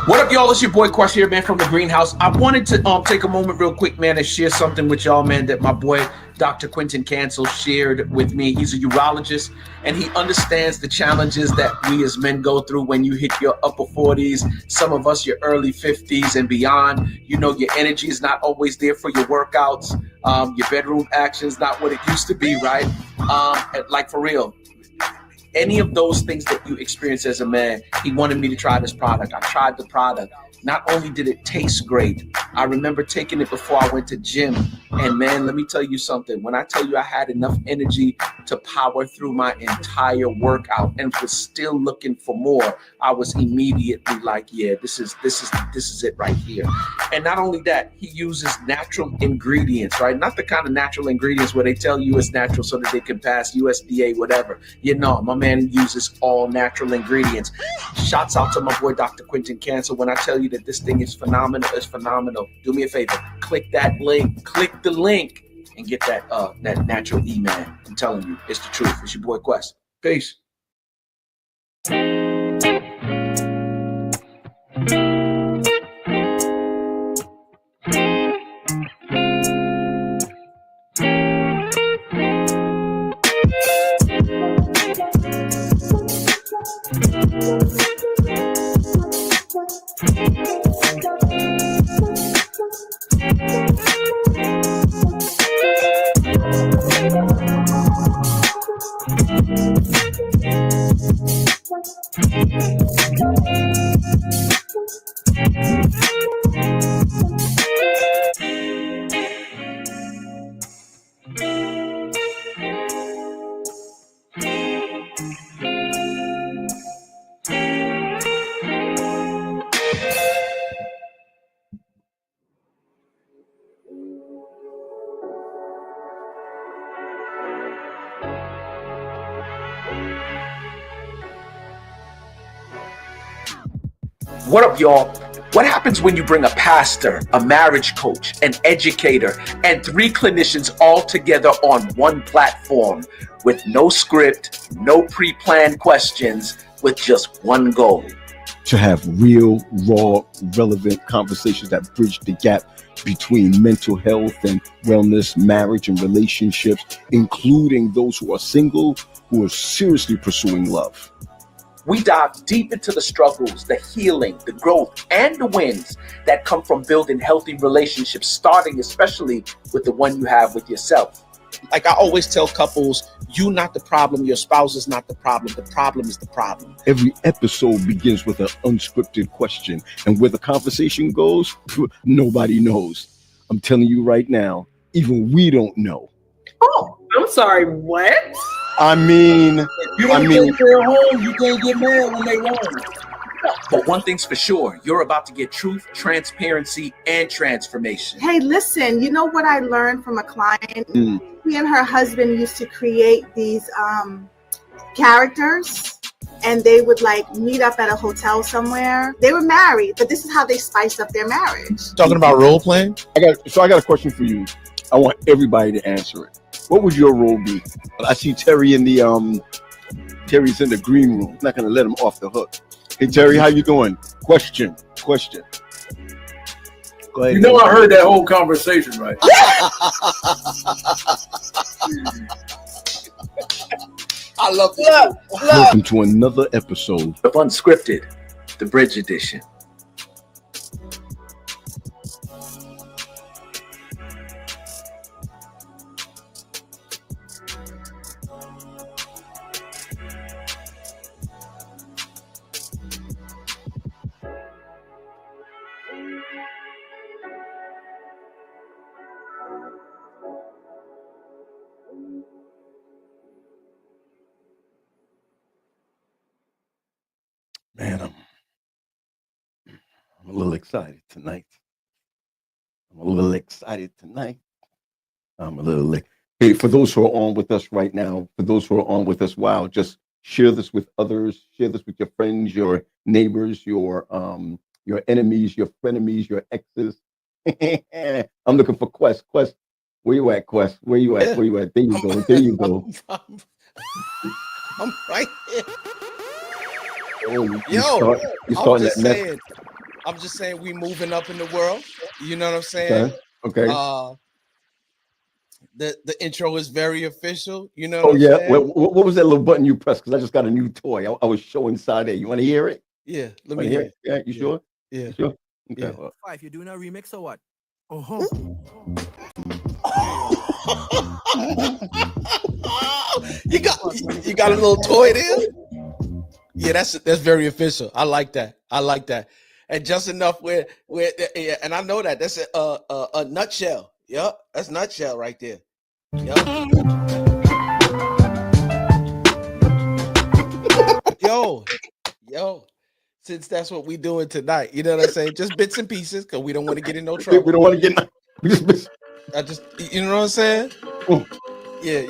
What up, y'all? It's your boy Quest here, man, from the Greenhouse. I wanted to take a moment real quick, man, and share something with y'all, man, that my boy Dr. Quentin Cancel shared with me. He's a urologist, and he understands the challenges that we as men go through when you hit your upper 40s, some of us your early 50s and beyond. You know, your energy is not always there for your workouts. Your bedroom action's not what it used to be, right? Like, for real. Any of those things that you experience as a man, he wanted me to try this product. I tried the product. Not only did it taste great, I remember taking it before I went to gym. And man, let me tell you something. When I tell you I had enough energy to power through my entire workout and was still looking for more, I was immediately like, yeah, this is it right here. And not only that, he uses natural ingredients, right? Not the kind of natural ingredients where they tell you it's natural so that they can pass USDA, whatever. You know, my man uses all natural ingredients. Shouts out to my boy, Dr. Quentin Cancel. When I tell you that this thing is phenomenal, it's phenomenal. Do me a favor, click that link, click the link and get that natural E-man. I'm telling you, it's the truth. It's your boy Quest. Peace. What up, y'all? What happens when you bring a pastor, a marriage coach, an educator, and 3 clinicians all together on one platform with no script, no pre-planned questions, with just one goal? To have real, raw, relevant conversations that bridge the gap between mental health and wellness, marriage and relationships, including those who are single, who are seriously pursuing love. We dive deep into the struggles, the healing, the growth, and the wins that come from building healthy relationships, starting especially with the one you have with yourself. Like I always tell couples, you're not the problem, your spouse is not the problem is the problem. Every episode begins with an unscripted question, and where the conversation goes, nobody knows. I'm telling you right now, even we don't know. Oh, I'm sorry, what? I mean, you don't take their home, you can't get mad when they wrong. But one thing's for sure, you're about to get truth, transparency, and transformation. Hey, listen, you know what I learned from a client? She and her husband used to create these characters, and they would like meet up at a hotel somewhere. They were married, but this is how they spiced up their marriage. Talking about role playing? I got a question for you. I want everybody to answer it. What would your role be? I see Terry in the Terry's in the green room. I'm not gonna let him off the hook. Hey Terry, how you doing? Question. Go ahead. You know I heard that whole conversation, right? I love that. Welcome to another episode of Unscripted, the Bridge Edition. Man, I'm a little excited tonight. Hey, for those who are on with us right now, wow, just share this with others, share this with your friends, your neighbors, your enemies, your frenemies, your exes. I'm looking for Quest. Quest, where you at, Quest? Where you at? There you go. I'm right here. Oh, you're starting that mess. I'm just saying we moving up in the world. You know what I'm saying? Okay. The intro is very official. You know Oh what I'm yeah. saying? What was that little button you pressed? Because I just got a new toy. I was showing Sade. You want to hear it? Yeah. Let me hear it. Yeah. You sure? Yeah. You sure? Okay. Yeah. If you're doing a remix or what? You got a little toy there? Yeah, that's very official. I like that. And just enough where yeah, and I know that's a nutshell. Yep, that's nutshell right there. Yep. Yo. Since that's what we doing tonight, you know what I'm saying? Just bits and pieces, because we don't want to get in no trouble. We don't want to get. We just. You know what I'm saying? Oh. Yeah.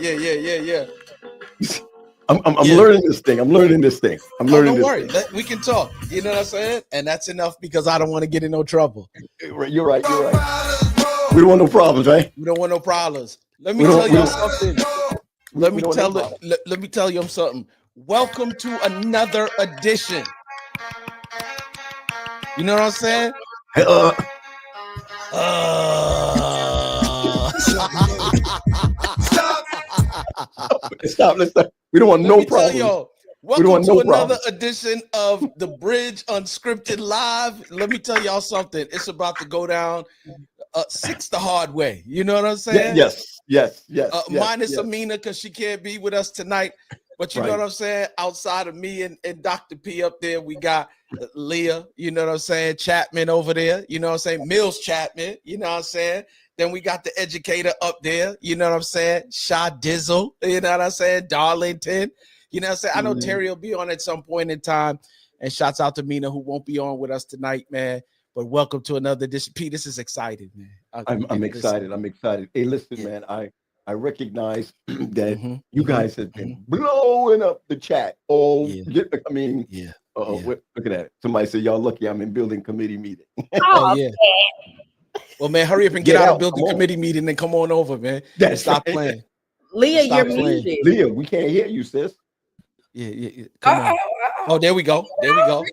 I'm learning this thing. I'm learning this thing. Don't worry. We can talk. You know what I'm saying? And that's enough because I don't want to get in no trouble. You're right. We don't want no problems, right? We don't want no problems. Let me tell you something. Let me tell you something. Welcome to another edition. You know what I'm saying? Stop. We don't want no problems. Welcome to another edition of the Bridge Unscripted Live. Let me tell y'all something. It's about to go down 6 the hard way. You know what I'm saying? Yes. Minus Amina, because she can't be with us tonight. But you know what I'm saying? Outside of me and Dr. P up there, we got Leah, you know what I'm saying? Chapman over there, you know what I'm saying? Mills Chapman, you know what I'm saying? Then we got the educator up there, you know what I'm saying? Shaw Dizzle, you know what I'm saying? Darlington, you know what I'm saying? I know Terry will be on at some point in time. And shouts out to Mina, who won't be on with us tonight, man. But welcome to another edition. P, this is exciting, man. I'm excited. I'm excited. Hey, listen, man, I recognize that you guys have been blowing up the chat. Look at that. Somebody said, y'all lucky I'm in building committee meeting. Oh, yeah. Well, man, hurry up and get out of building committee meeting and come on over, man. Stop playing. Leah, you're muted. Leah, we can't hear you, sis. Yeah. Come on. Oh, there we go. Don't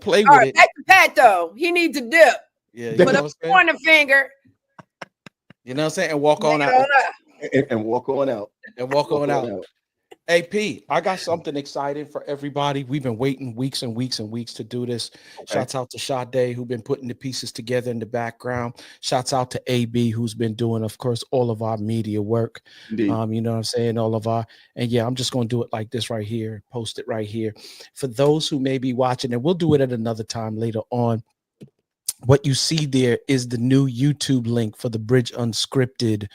play with it. Back to Pat, though. He needs a dip. Yeah. Put up a pointer finger. You know what I'm saying? And walk on out. And walk on out. Hey, P, I got something exciting for everybody. We've been waiting weeks and weeks to do this. Okay. Shouts out to Sade, who's been putting the pieces together in the background. Shouts out to AB, who's been doing, of course, all of our media work. Indeed. You know what I'm saying? I'm just going to do it like this right here. Post it right here. For those who may be watching, and we'll do it at another time later on. What you see there is the new YouTube link for the Bridge Unscripted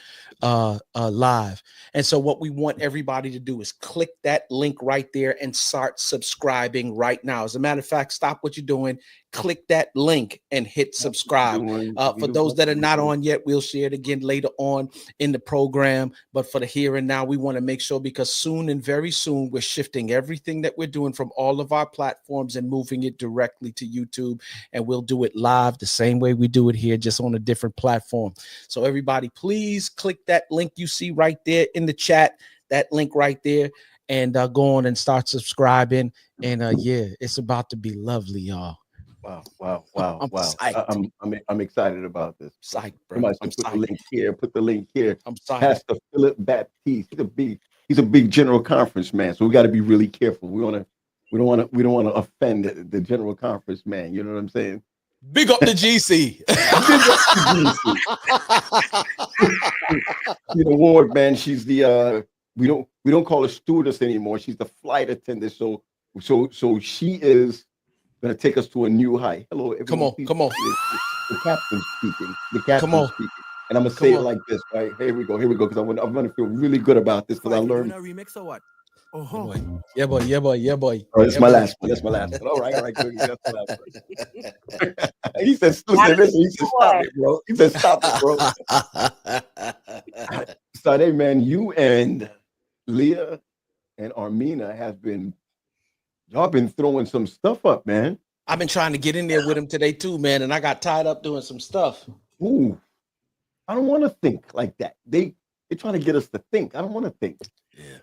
live. And so what we want everybody to do is click that link right there and start subscribing right now. As a matter of fact, stop what you're doing, click that link and hit subscribe. For those that are not on yet, we'll share it again later on in the program. But for the here and now, we want to make sure, because soon and very soon, we're shifting everything that we're doing from all of our platforms and moving it directly to YouTube. And we'll do it live the same way we do it here, just on a different platform. So everybody, please click that link you see right there in the chat, that link right there, and go on and start subscribing. And it's about to be lovely, y'all. Wow. I'm excited about this. Psyched, bro. Somebody put the link here. Put the link here. I'm psyched. Pastor Philip Baptiste. He's a big general conference man. So we got to be really careful. We don't want to offend the general conference man. You know what I'm saying? Big up the GC. The award, man. She's the we don't call her stewardess anymore. She's the flight attendant. So she is gonna take us to a new height. Hello, everyone. Come on. The captain's speaking. Speaking. And I'm gonna say it like this, right? Here we go. Because I'm gonna feel really good about this because I learned. A remix or what? Yeah, boy. Oh, that's my last one. All right, good. That's my last one. He said, stop it, bro. So, hey, man, you and Leah and Armina y'all been throwing some stuff up, man. I've been trying to get in there with him today too, man, and I got tied up doing some stuff. Ooh, I don't want to think like that. They're trying to get us to think. I don't want to think. Yeah.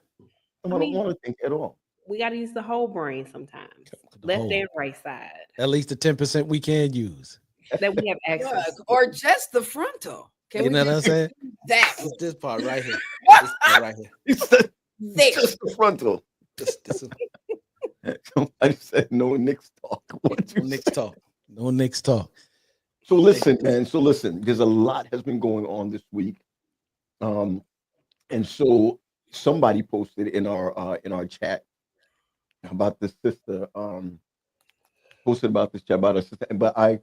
I don't want to think at all. We got to use the whole brain sometimes. Left and right side. At least the 10% we can use. That we have access. Look, or just the frontal. Can You we know what I'm just saying? that This part right here. This part right here. It's the- there? just the frontal. This I said no Knicks talk. What no you Knicks say? talk. No Knicks talk. So listen, man. So listen. There's a lot has been going on this week, and so somebody posted in our chat about this sister. Posted about this chat about a sister, but I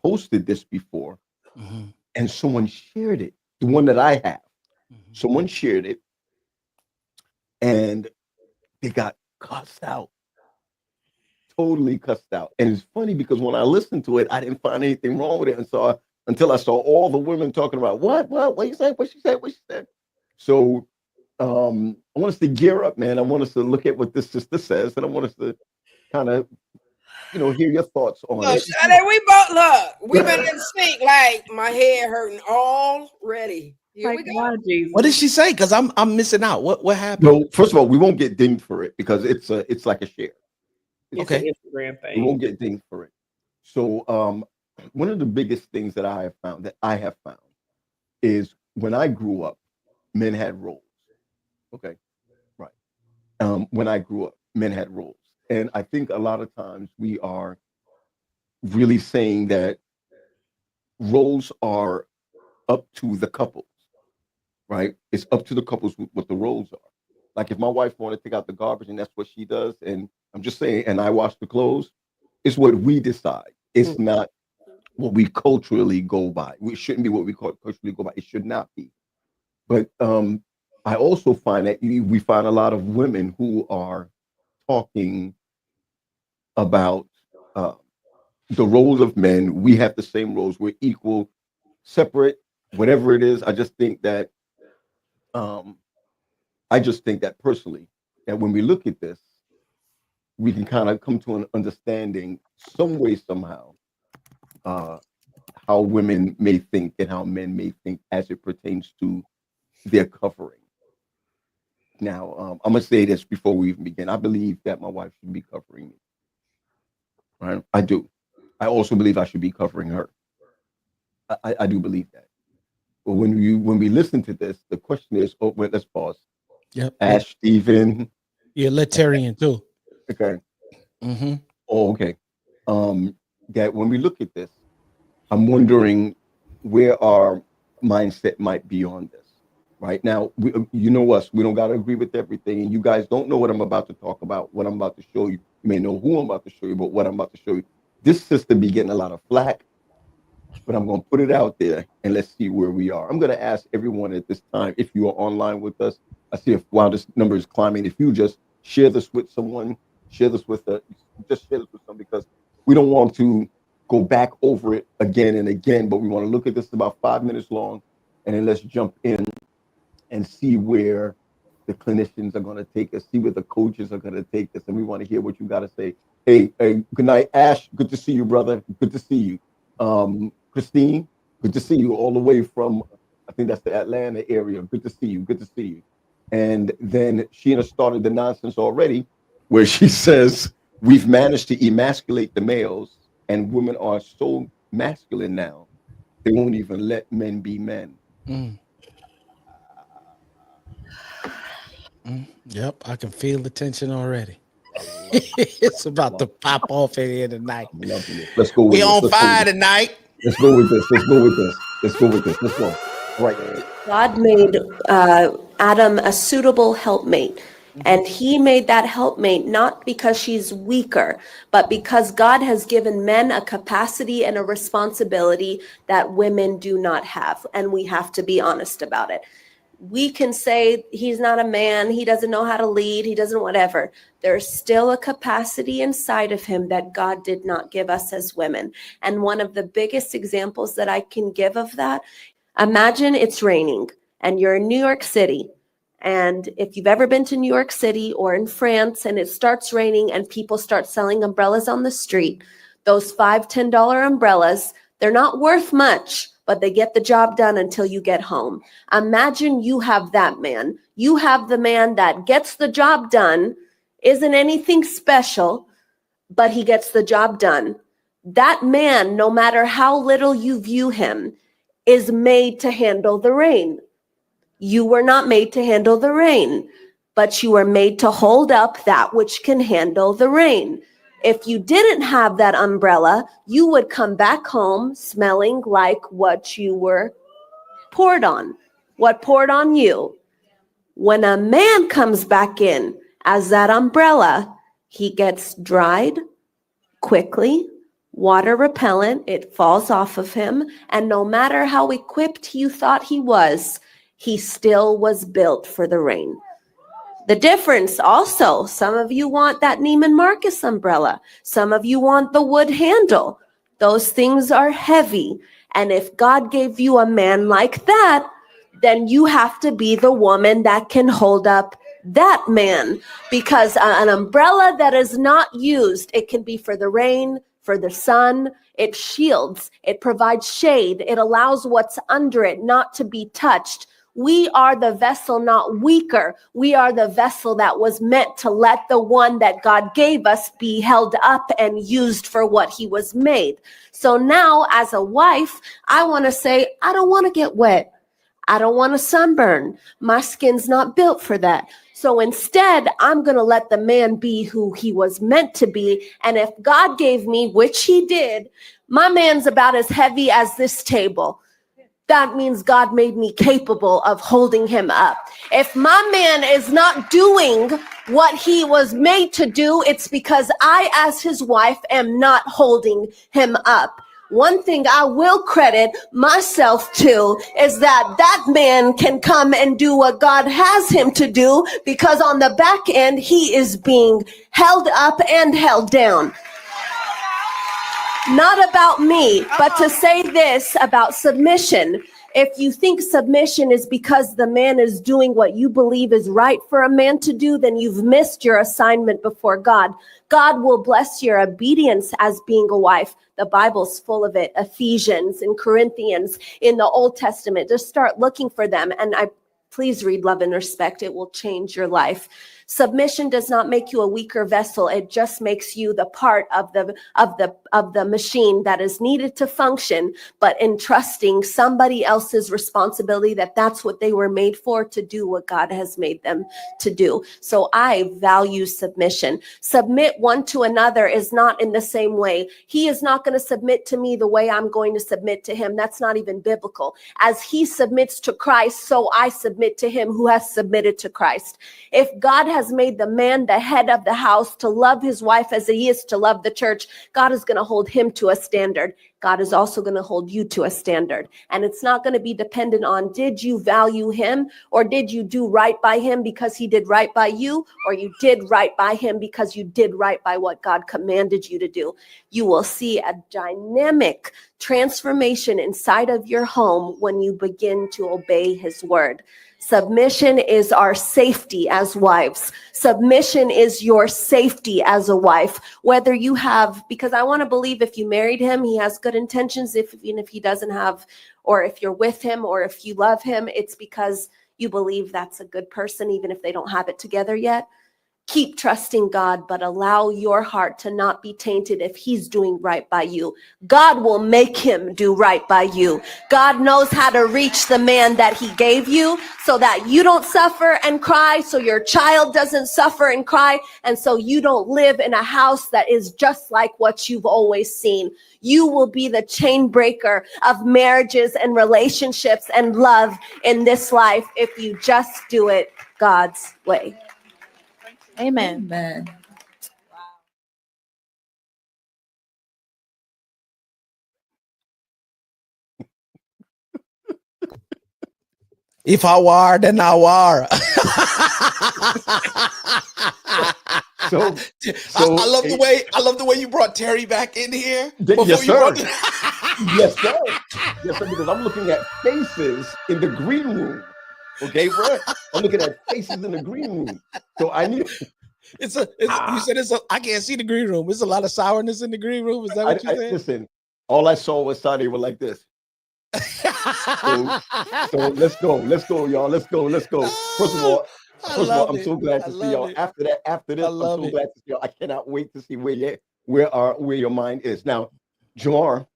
posted this before, Mhm. and someone shared it. The one that I have, Mhm. someone shared it, and they got cussed out. Totally cussed out. And it's funny because when I listened to it, I didn't find anything wrong with it. And so until I saw all the women talking about what you say, what she said, what she said. So I want us to gear up, man. I want us to look at what this sister says, and I want us to kind of, hear your thoughts on Look, it. Shade, we both look. We've been in sync. Like my head hurting already. Here Like, we go. why, Jesus? What did she say? Because I'm missing out. What happened? No, first of all, we won't get dinged for it because it's like a share. It's Okay. an Instagram We thing. won't get dinged for it. So one of the biggest things that I have found is when I grew up, men had roles. Okay. Right. When I grew up, men had roles. And I think a lot of times we are really saying that roles are up to the couples, right? It's up to the couples what the roles are. Like if my wife want to take out the garbage and that's what she does, and I'm just saying, and I wash the clothes, it's what we decide. It's not what we culturally go by. It shouldn't be what we culturally go by. It should not be. But I also find that we find a lot of women who are talking about the roles of men. We have the same roles. We're equal, separate, whatever it is. I just think that personally, that when we look at this, we can kind of come to an understanding some way, somehow, how women may think and how men may think as it pertains to their covering. Now, I'm going to say this before we even begin. I believe that my wife should be covering me. Right? I do. I also believe I should be covering her. I do believe that. But when we listen to this, the question is, wait, let's pause. Yep. Ash, Stephen. Yeah, Letarian too. Okay. Mm-hmm. Oh, okay. That when we look at this, I'm wondering where our mindset might be on this. Right now, you know us, we don't got to agree with everything. And you guys don't know what I'm about to talk about, what I'm about to show you. You may know who I'm about to show you, but what I'm about to show you. This sister be getting a lot of flack, but I'm going to put it out there and let's see where we are. I'm going to ask everyone at this time, if you are online with us, I see while this number is climbing, if you just share this with someone, share this with someone, because we don't want to go back over it again and again, but we want to look at this about 5 minutes long, and then let's jump in and see where the clinicians are going to take us, see where the coaches are going to take us, and we want to hear what you got to say. Hey, good night, Ash. Good to see you, brother. Good to see you. Christine, good to see you all the way from, I think that's the Atlanta area. Good to see you. Good to see you. And then Sheena started the nonsense already, where she says, we've managed to emasculate the males, and women are so masculine now, they won't even let men be men. Yep, I can feel the tension already. It's about to pop off in here tonight. Let's go with We this. on Let's fire tonight. Let's go with this. Let's go with this. Let's go with this. Let's go. Right. God made Adam a suitable helpmate. And he made that helpmate not because she's weaker, but because God has given men a capacity and a responsibility that women do not have. And we have to be honest about it. We can say he's not a man, he doesn't know how to lead, he doesn't whatever. There's still a capacity inside of him that God did not give us as women. And one of the biggest examples that I can give of that, imagine it's raining and you're in New York City. And if you've ever been to New York City or in France and it starts raining and people start selling umbrellas on the street, those $5, $10 umbrellas, they're not worth much, but they get the job done until you get home. Imagine you have that man. You have the man that gets the job done, isn't anything special, but he gets the job done. That man, no matter how little you view him, is made to handle the rain. You were not made to handle the rain, but you were made to hold up that which can handle the rain. If you didn't have that umbrella, you would come back home smelling like what you were poured on, what poured on you. When a man comes back in as that umbrella, he gets dried quickly, water repellent, it falls off of him, and no matter how equipped you thought he still was built for the rain. The difference also, some of you want that Neiman Marcus umbrella. Some of you want the wood handle. Those things are heavy. And if God gave you a man like that, then you have to be the woman that can hold up that man. Because an umbrella that is not used, it can be for the rain, for the sun. It shields, it provides shade. It allows what's under it not to be touched. We are the vessel, not weaker. We are the vessel that was meant to let the one that God gave us be held up and used for what he was made. So now as a wife, I want to say, I don't want to get wet. I don't want to sunburn. My skin's not built for that. So instead, I'm going to let the man be who he was meant to be. And if God gave me, which he did, my man's about as heavy as this table. That means God made me capable of holding him up. If my man is not doing what he was made to do, it's because I, as his wife, am not holding him up. One thing I will credit myself to is that man can come and do what God has him to do, because on the back end, he is being held up and held down. Not about me, but to say this about submission. If you think submission is because the man is doing what you believe is right for a man to do, then you've missed your assignment before God. God will bless your obedience as being a wife. The Bible's full of it. Ephesians and Corinthians in the Old Testament. Just start looking for them. And please read Love and Respect. It will change your life. Submission does not make you a weaker vessel. It just makes you the part of the machine that is needed to function, but entrusting somebody else's responsibility that's what they were made for, to do what God has made them to do. So I value submission. Submit one to another is not in the same way. He is not going to submit to me the way I'm going to submit to him. That's not even biblical. As he submits to Christ, so I submit to him who has submitted to Christ. If God has made the man the head of the house to love his wife as he is to love the church, God is going to hold him to a standard. God is also going to hold you to a standard. And it's not going to be dependent on, did you value him, or did you do right by him because he did right by you, or you did right by him because you did right by what God commanded you to do. You will see a dynamic transformation inside of your home when you begin to obey his word. Submission is our safety as wives. Submission is your safety as a wife. Whether you have, because I want to believe if you married him, he has good intentions. Even if he doesn't have, or if you're with him, or if you love him, it's because you believe that's a good person, even if they don't have it together yet. Keep trusting God, but allow your heart to not be tainted if he's doing right by you. God will make him do right by you. God knows how to reach the man that he gave you so that you don't suffer and cry, so your child doesn't suffer and cry, and so you don't live in a house that is just like what you've always seen. You will be the chain breaker of marriages and relationships and love in this life if you just do it God's way. Amen. Amen. If I were, then I were. So I love the way you brought Terry back in here. Yes, sir. Yes, sir. Yes, sir. Because I'm looking at faces in the green room. Okay, bro. I'm looking at faces in the green room. So I need. You said I can't see the green room. There's a lot of sourness in the green room. Is that what you said? Listen, all I saw was Saudi were like this. So let's go, y'all. Let's go. First of all, I'm so glad to see y'all. After this, I'm so glad to see y'all. I cannot wait to see where your mind is. Now, Jamar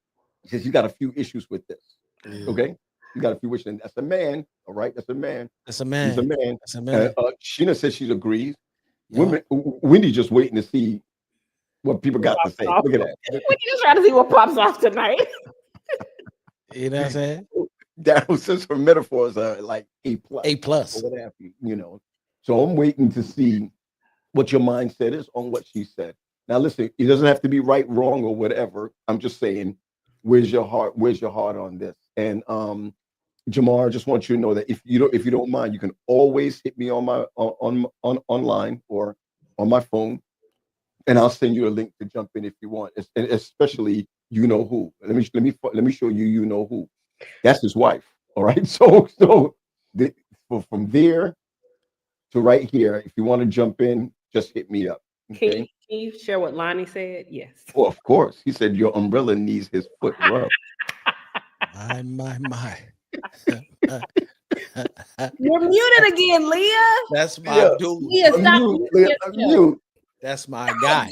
says you got a few issues with this. Yeah. Okay, you got a few issues. And that's a man. All right, that's a man. That's a man. He's a man. That's a man. Sheena says she agrees. Yeah. Wendy just waiting to see what people got to say. Look at that. We just trying to see what pops off tonight. You know what I'm saying? Daryl says her metaphors are like A+. A+. Or what have you, you know. So I'm waiting to see what your mindset is on what she said. Now listen, it doesn't have to be right, wrong, or whatever. I'm just saying, where's your heart? Where's your heart on this? And Jamar, I just want you to know that if you don't mind, you can always hit me on my on online or on my phone, and I'll send you a link to jump in if you want. And especially you know who. Let me show you you know who. That's his wife. All right. So from there to right here, if you want to jump in, just hit me up. Okay? Can you share what Lonnie said? Yes. Well, of course. He said your umbrella needs his foot rubbed. My. You're muted again, Leah. That's my dude. Leah, stop. Mute. That's my guy.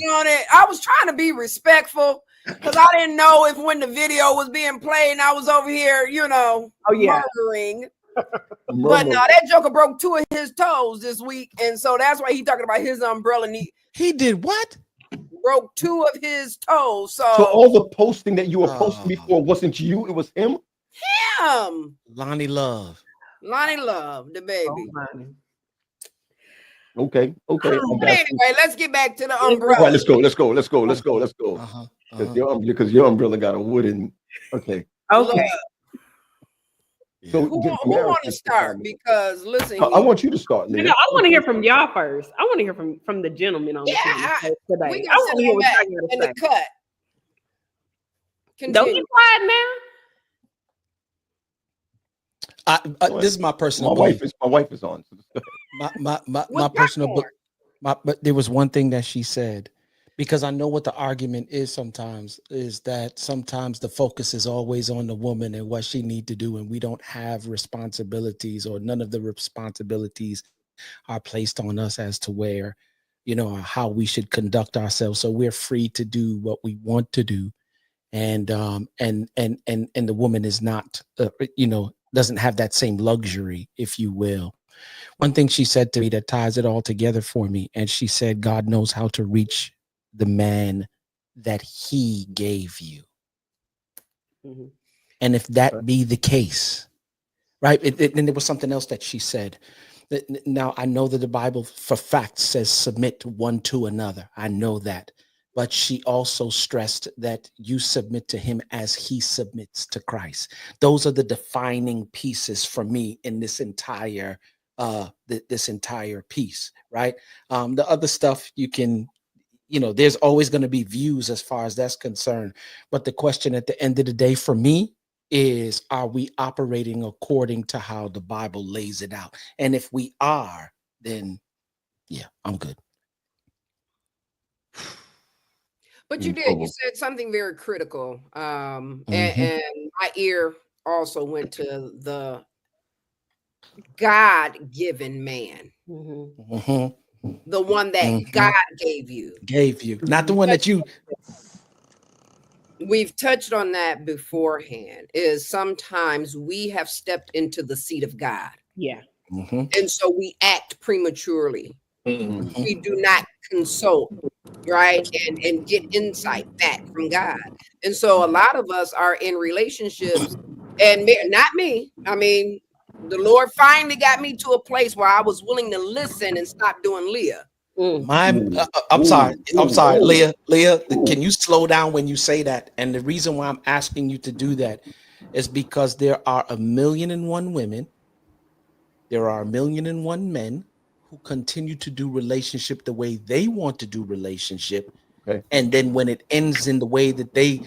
I was trying to be respectful because I didn't know if when the video was being played and I was over here, murdering. But no, that joker broke 2 of his toes this week, and so that's why he's talking about his umbrella. He did what? Broke 2 of his toes. So all the posting that you were posting before wasn't you, it was him? Him. Lonnie Love, the baby. Okay. Anyway, let's get back to the umbrella. All right, let's go. Because your umbrella got a wooden. Okay. So who want to start? Because listen, I want you to start. No, I want to hear from y'all first. I want to hear from the gentleman on the team today. We I want to hear what back y'all in got to the say. cut. Don't get quiet now. this is my personal. My wife is on. My personal. But there was one thing that she said, because I know what the argument is sometimes, is that sometimes the focus is always on the woman and what she need to do, and we don't have responsibilities, or none of the responsibilities are placed on us as to where, how we should conduct ourselves. So we're free to do what we want to do, and the woman is not, doesn't have that same luxury, if you will. One thing she said to me that ties it all together for me, and she said, God knows how to reach the man that he gave you. Mm-hmm. And if that be the case, right? And there was something else that she said. Now, I know that the Bible for fact says submit one to another. I know that. But she also stressed that you submit to him as he submits to Christ. Those are the defining pieces for me in this entire piece, right? The other stuff you can, there's always going to be views as far as that's concerned. But the question at the end of the day for me is, are we operating according to how the Bible lays it out? And if we are, then yeah, I'm good. But you did. You said something very critical. And my ear also went to the God-given man. The one that God gave you. Not the one that you. We've touched on that beforehand, is sometimes we have stepped into the seat of God. Yeah. And so we act prematurely. We do not consult, right? And get insight back from God. And so a lot of us are in relationships, and not me. I mean, the Lord finally got me to a place where I was willing to listen and stop doing Leah. I'm sorry, Leah, can you slow down when you say that? And the reason why I'm asking you to do that is because there are 1,000,001 women, there are 1,000,001 men who continue to do relationship the way they want to do relationship. Okay. And then when it ends in the way that they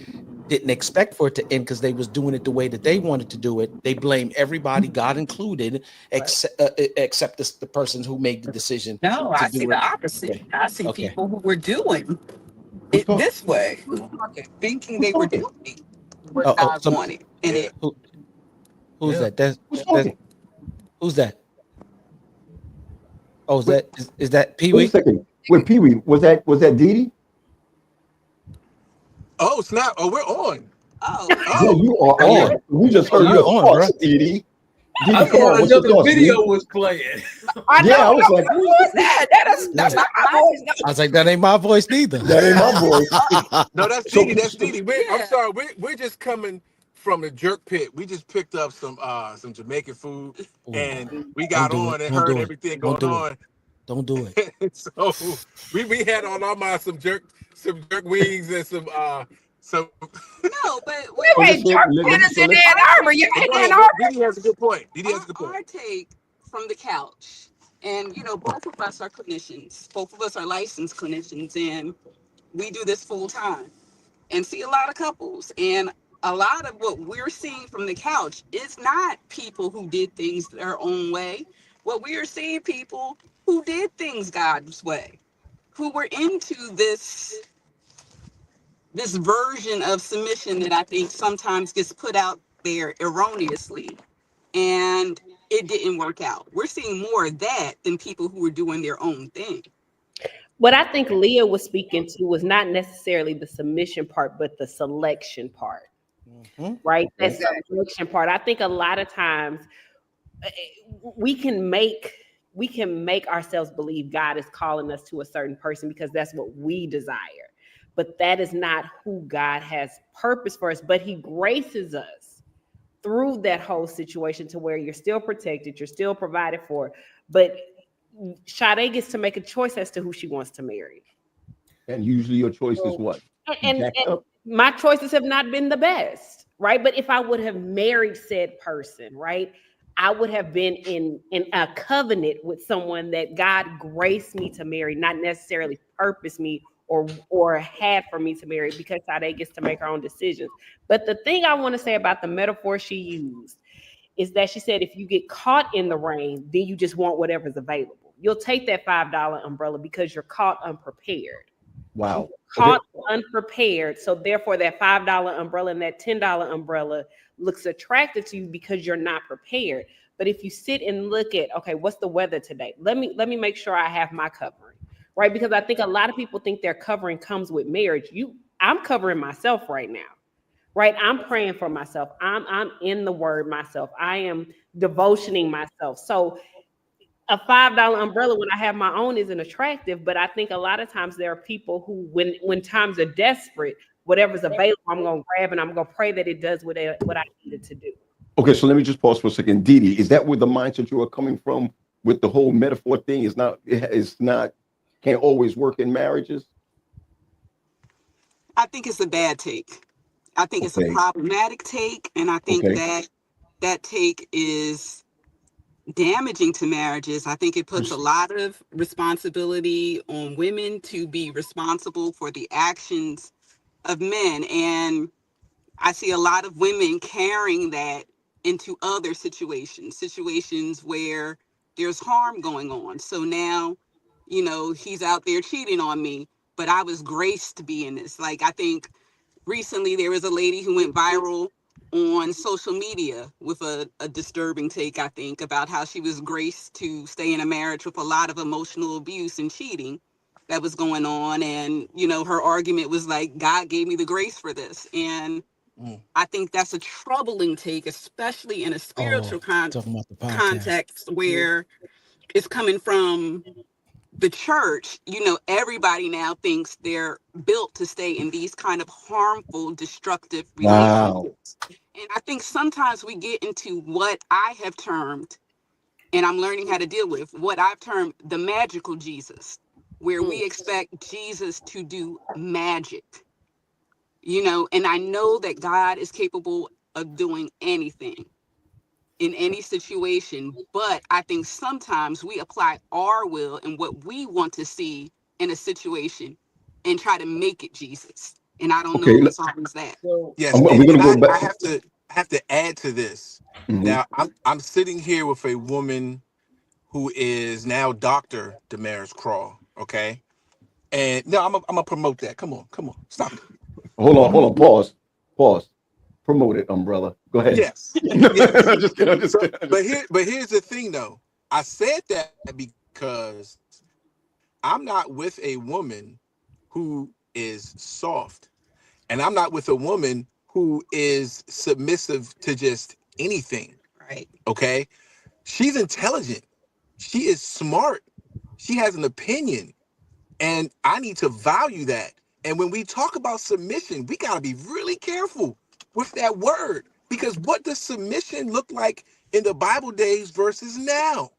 didn't expect for it to end, because they was doing it the way that they wanted to do it, they blame everybody, God included, except the person who made the decision. No, I see the opposite. Okay. I see people who were doing it this way, thinking they were doing what God wanted. And who's that? Who's that? Oh, is that Pee Wee? Wait a second. Wait, Pee Wee, was that Dee Dee? Oh, snap. Oh, we're on. Bro, you are on. We just heard your thoughts, Edie. I thought another video was playing. I was like, who was that? That's not my voice. I was like, that ain't my voice neither. That ain't my voice. No, that's Didi. That's Didi. I'm sorry. We're just coming from the jerk pit. We just picked up some Jamaican food, and we got on and heard everything going on. Don't do it. So we had on our mind some jerk wings and some. No, but wait, jerk tennis in Ann Arbor. You in Ann Arbor? Didi has a good point. Didi has a good point. Our take from the couch, and both of us are clinicians. Both of us are licensed clinicians, and we do this full time, and see a lot of couples. And a lot of what we're seeing from the couch is not people who did things their own way. What we are seeing, people who did things God's way, who were into this version of submission that I think sometimes gets put out there erroneously, and it didn't work out. We're seeing more of that than people who were doing their own thing. What I think Leah was speaking to was not necessarily the submission part, but the selection part, right? That selection part. I think a lot of times we can make ourselves believe God is calling us to a certain person because that's what we desire. But that is not who God has purpose for us. But he graces us through that whole situation to where you're still protected, you're still provided for. But Sade gets to make a choice as to who she wants to marry. And usually your choice is what? And my choices have not been the best, right? But if I would have married said person, right, I would have been in a covenant with someone that God graced me to marry, not necessarily purposed me or had for me to marry, because Sade gets to make her own decisions. But the thing I want to say about the metaphor she used is that she said, if you get caught in the rain, then you just want whatever's available. You'll take that $5 umbrella because you're caught unprepared. Wow. Caught unprepared. So therefore that $5 umbrella and that $10 umbrella looks attractive to you because you're not prepared. But if you sit and look at, okay, what's the weather today? Let me make sure I have my covering, right? Because I think a lot of people think their covering comes with marriage. I'm covering myself right now, right? I'm praying for myself. I'm in the word myself. I am devotioning myself. So a $5 umbrella when I have my own isn't attractive, but I think a lot of times there are people who, when times are desperate, whatever's available, I'm going to grab and I'm going to pray that it does what I needed to do. Okay, so let me just pause for a second. Didi, is that where the mindset you are coming from with the whole metaphor thing? It's not can't always work in marriages? I think it's a bad take. I think it's a problematic take, and I think that take is damaging to marriages. I think it puts a lot of responsibility on women to be responsible for the actions of men. And I see a lot of women carrying that into other situations where there's harm going on. So now, he's out there cheating on me, but I was graced to be in this. Like, I think recently there was a lady who went viral on social media with a disturbing take, I think, about how she was graced to stay in a marriage with a lot of emotional abuse and cheating that was going on. And, her argument was like, God gave me the grace for this. And I think that's a troubling take, especially in a spiritual context where it's coming from the church. Everybody now thinks they're built to stay in these kind of harmful, destructive relationships. And I think sometimes we get into what I have termed, and I'm learning how to deal with, what I've termed the magical Jesus, where we expect Jesus to do magic. And I know that God is capable of doing anything in any situation, but I think sometimes we apply our will and what we want to see in a situation and try to make it Jesus. And I don't know if it's always that. Yes, I have to add to this. Now, I'm sitting here with a woman who is now Dr. Damaris Craw, okay? And no, I'm gonna promote that. Come on, stop. Hold on, pause. Promote it, umbrella. Go ahead. Yes. Just kidding. But here's the thing, though. I said that because I'm not with a woman who is soft. And I'm not with a woman who is submissive to just anything. Right. Okay. She's intelligent. She is smart. She has an opinion. And I need to value that. And when we talk about submission, we got to be really careful with that word, because what does submission look like in the Bible days versus now?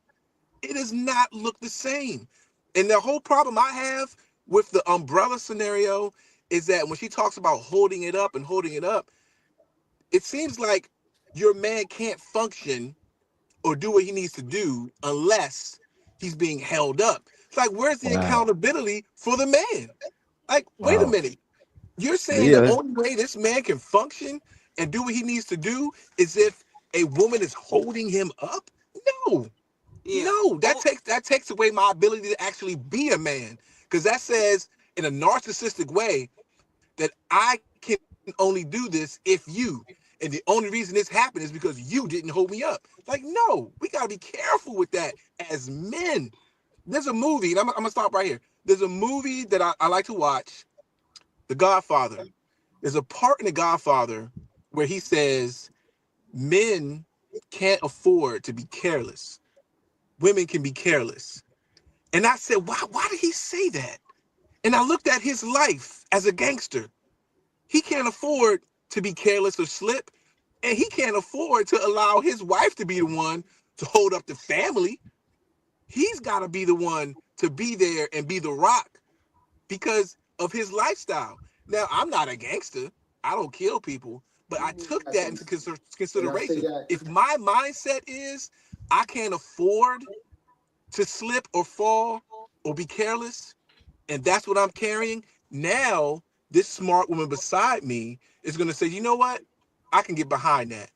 It does not look the same. And the whole problem I have with the umbrella scenario is that when she talks about holding it up and holding it up, it seems like your man can't function or do what he needs to do unless he's being held up. It's like, where's the accountability for the man? Like, wait a minute. You're saying the only way this man can function and do what he needs to do is if a woman is holding him up? No. Yeah. No, that takes away my ability to actually be a man, because that says in a narcissistic way that I can only do this if you, and the only reason this happened is because you didn't hold me up. Like, no, we got to be careful with that as men. There's a movie, and I'm going to stop right here. There's a movie that I like to watch, The Godfather. There's a part in The Godfather where he says men can't afford to be careless. Women can be careless. And I said, why did he say that? And I looked at his life as a gangster. He can't afford to be careless or slip. And he can't afford to allow his wife to be the one to hold up the family. He's got to be the one to be there and be the rock because of his lifestyle. Now, I'm not a gangster. I don't kill people. But I took that into consideration. If my mindset is I can't afford to slip or fall or be careless, and that's what I'm carrying, now this smart woman beside me is going to say, you know what? I can get behind that.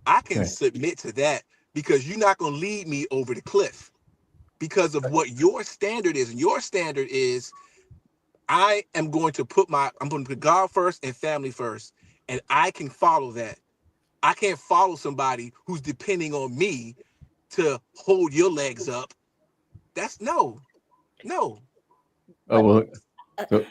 I can submit to that because you're not going to lead me over the cliff because of what your standard is. And your standard is I'm going to put God first and family first, and I can follow that. I can't follow somebody who's depending on me to hold your legs up. That's no. Oh,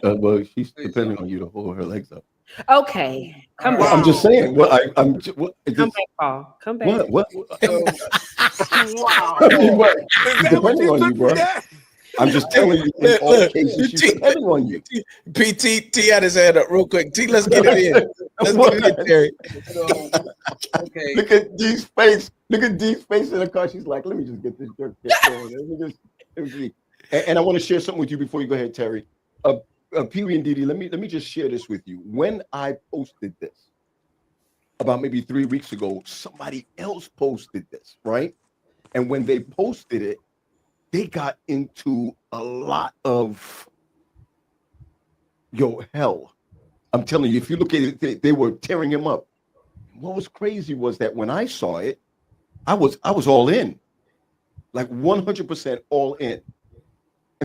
well, she's depending on you to hold her legs up. Okay, come back. I'm just saying. Well, come back, Paul. Come back. What? Wow. Depending on you, bro. I'm just telling you, in all cases, she's depending on you. T had his hand up real quick. T, let's get it in. Let's get it in, Terry. Okay. Look at D's face. Look at D's face in the car. She's like, let me just get this jerk going. And I want to share something with you before you go ahead, Terry. Pee Wee and Didi, let me just share this with you. When I posted this about maybe 3 weeks ago, somebody else posted this, right? And when they posted it, they got into a lot of hell. I'm telling you, if you look at it, they were tearing him up. What was crazy was that when I saw it, I was all in, like 100% all in.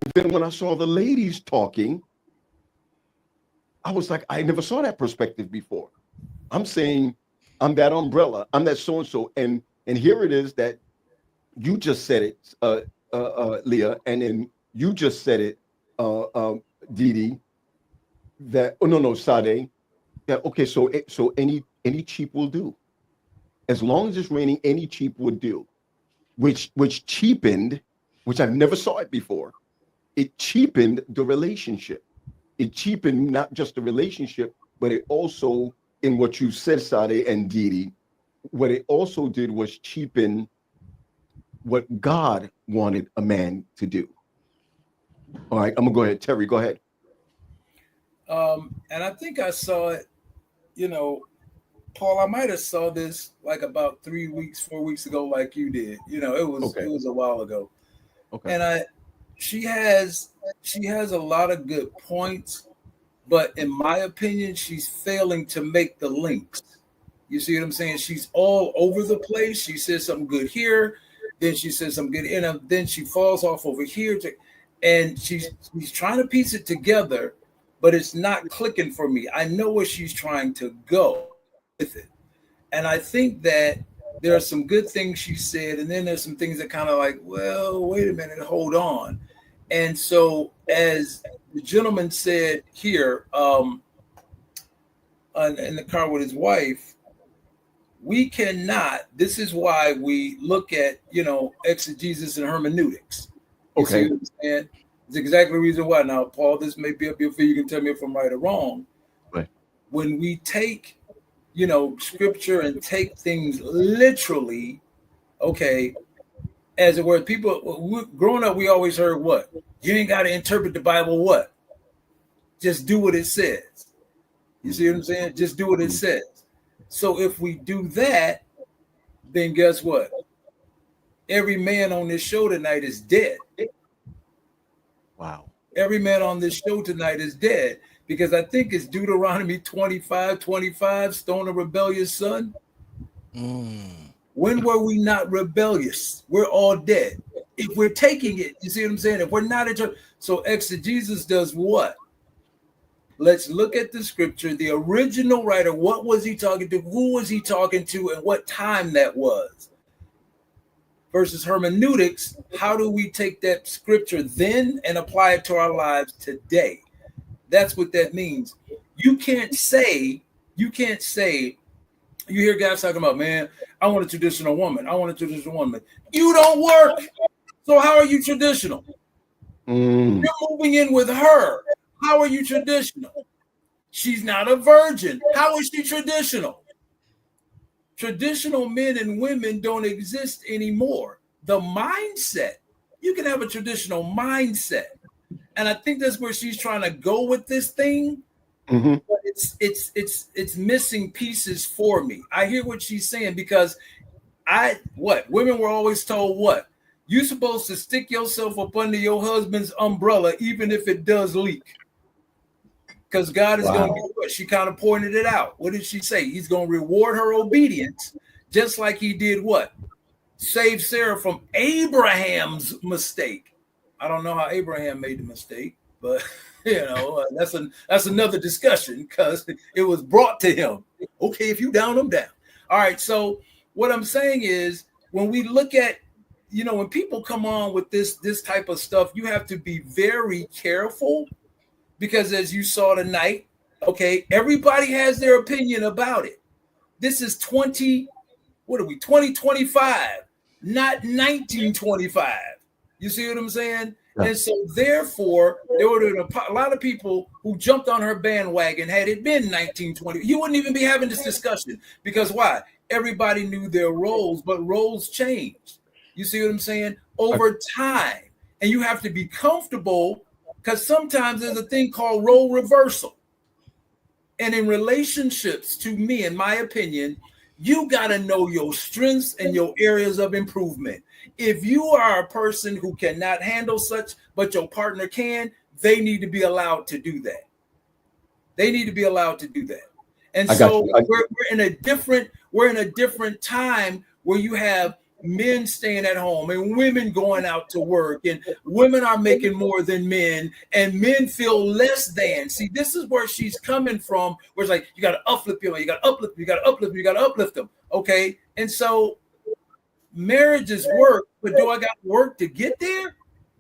And then when I saw the ladies talking, I was like, I never saw that perspective before. I'm saying, I'm that umbrella, I'm that so-and-so. And here it is that you just said it, Leah, and then you just said it, Didi, that, Sade, that, okay, so any cheap will do. As long as it's raining, any cheap would do, which cheapened, which I've never saw it before. It cheapened the relationship. It cheapened not just the relationship, but it also, in what you said, Sade and Didi, what it also did was cheapen what God wanted a man to do. All right, I'm gonna go ahead. Terry, go ahead. And I think I saw it, Paul, I might have saw this like about 4 weeks ago, like you did. It was a while ago. Okay. And she has a lot of good points, but in my opinion, she's failing to make the links. You see what I'm saying? She's all over the place. She says something good here, then she says something good, and then she falls off over here, and she's trying to piece it together, but it's not clicking for me. I know where she's trying to go with it, and I think that there are some good things she said, and then there's some things that kind of like, well, wait a minute, hold on. And so, as the gentleman said here, in the car with his wife, we cannot. This is why we look at, exegesis and hermeneutics. You see what I'm saying? It's exactly the reason why. Now, Paul, this may be up your feet. You can tell me if I'm right or wrong. Right. When we take, scripture and take things literally, as it were, growing up, we always heard what? You ain't got to interpret the Bible what? Just do what it says. You see what I'm saying? Just do what it says. So if we do that, then guess what? Every man on this show tonight is dead. Wow. Every man on this show tonight is dead, because I think it's Deuteronomy 25:25, stone a rebellious son. When were we not rebellious? We're all dead. If we're taking it, you see what I'm saying? If we're not so exegesis does what? Let's look at the scripture, the original writer. What was he talking to? Who was he talking to? And what time that was? Versus hermeneutics, how do we take that scripture then and apply it to our lives today? That's what that means. You can't say, you hear guys talking about, man, I want a traditional woman. I want a traditional woman. You don't work. So how are you traditional? You're moving in with her. How are you traditional? She's not a virgin. How is she traditional? Traditional men and women don't exist anymore. The mindset, you can have a traditional mindset. And I think that's where she's trying to go with this thing. But it's missing pieces for me. I hear what she's saying, because women were always told what? You're supposed to stick yourself up under your husband's umbrella, even if it does leak. Because God is going to do what? She kind of pointed it out. What did she say? He's going to reward her obedience, just like he did what? Save Sarah from Abraham's mistake. I don't know how Abraham made the mistake, but that's another discussion, because it was brought to him. Okay, if you down, I'm down. All right. So what I'm saying is, when we look at, when people come on with this type of stuff, you have to be very careful, because as you saw tonight, everybody has their opinion about it. This is 2025, not 1925. You see what I'm saying? Yeah. And so therefore, there would have been a lot of people who jumped on her bandwagon. Had it been 1920, you wouldn't even be having this discussion, because why? Everybody knew their roles, but roles changed. You see what I'm saying? Over time. And you have to be comfortable, because sometimes there's a thing called role reversal. And in relationships, to me, in my opinion, you got to know your strengths and your areas of improvement. If you are a person who cannot handle such, but your partner can, they need to be allowed to do that. They need to be allowed to do that. And so we're in a different time where you have men staying at home and women going out to work, and women are making more than men, and men feel less than. See, this is where she's coming from, where it's like, you got to uplift people, you got to uplift them, you got to uplift them, you got to uplift them. Okay. And so marriages work, but do I got work to get there?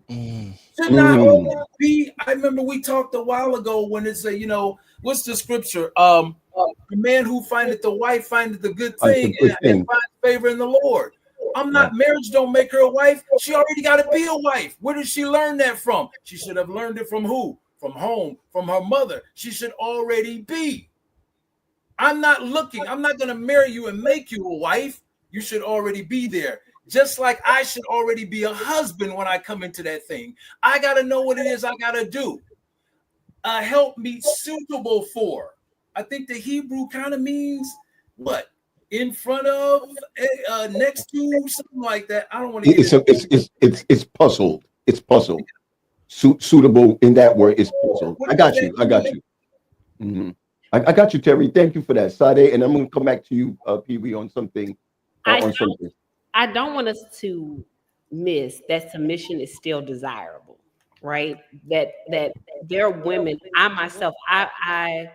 Should not only be, I remember we talked a while ago when it's what's the scripture? The man who findeth the wife findeth the good thing and finds favor in the Lord. I'm not, marriage don't make her a wife. She already got to be a wife. Where did she learn that from? She should have learned it from who? From home, from her mother. She should already be. I'm not going to marry you and make you a wife. You should already be there. Just like I should already be a husband when I come into that thing. I got to know what it is I got to do. Help me suitable for. I think the Hebrew kind of means what? In front of, next to, something like that. I don't want to. It's puzzled. It's puzzled. Suitable in that word is puzzled. I got you. Mm-hmm. I got you, Terry. Thank you for that, Sade. And I'm going to come back to you, Pee Wee, on something. I don't want us to miss that submission is still desirable, right? That there are women. I myself, I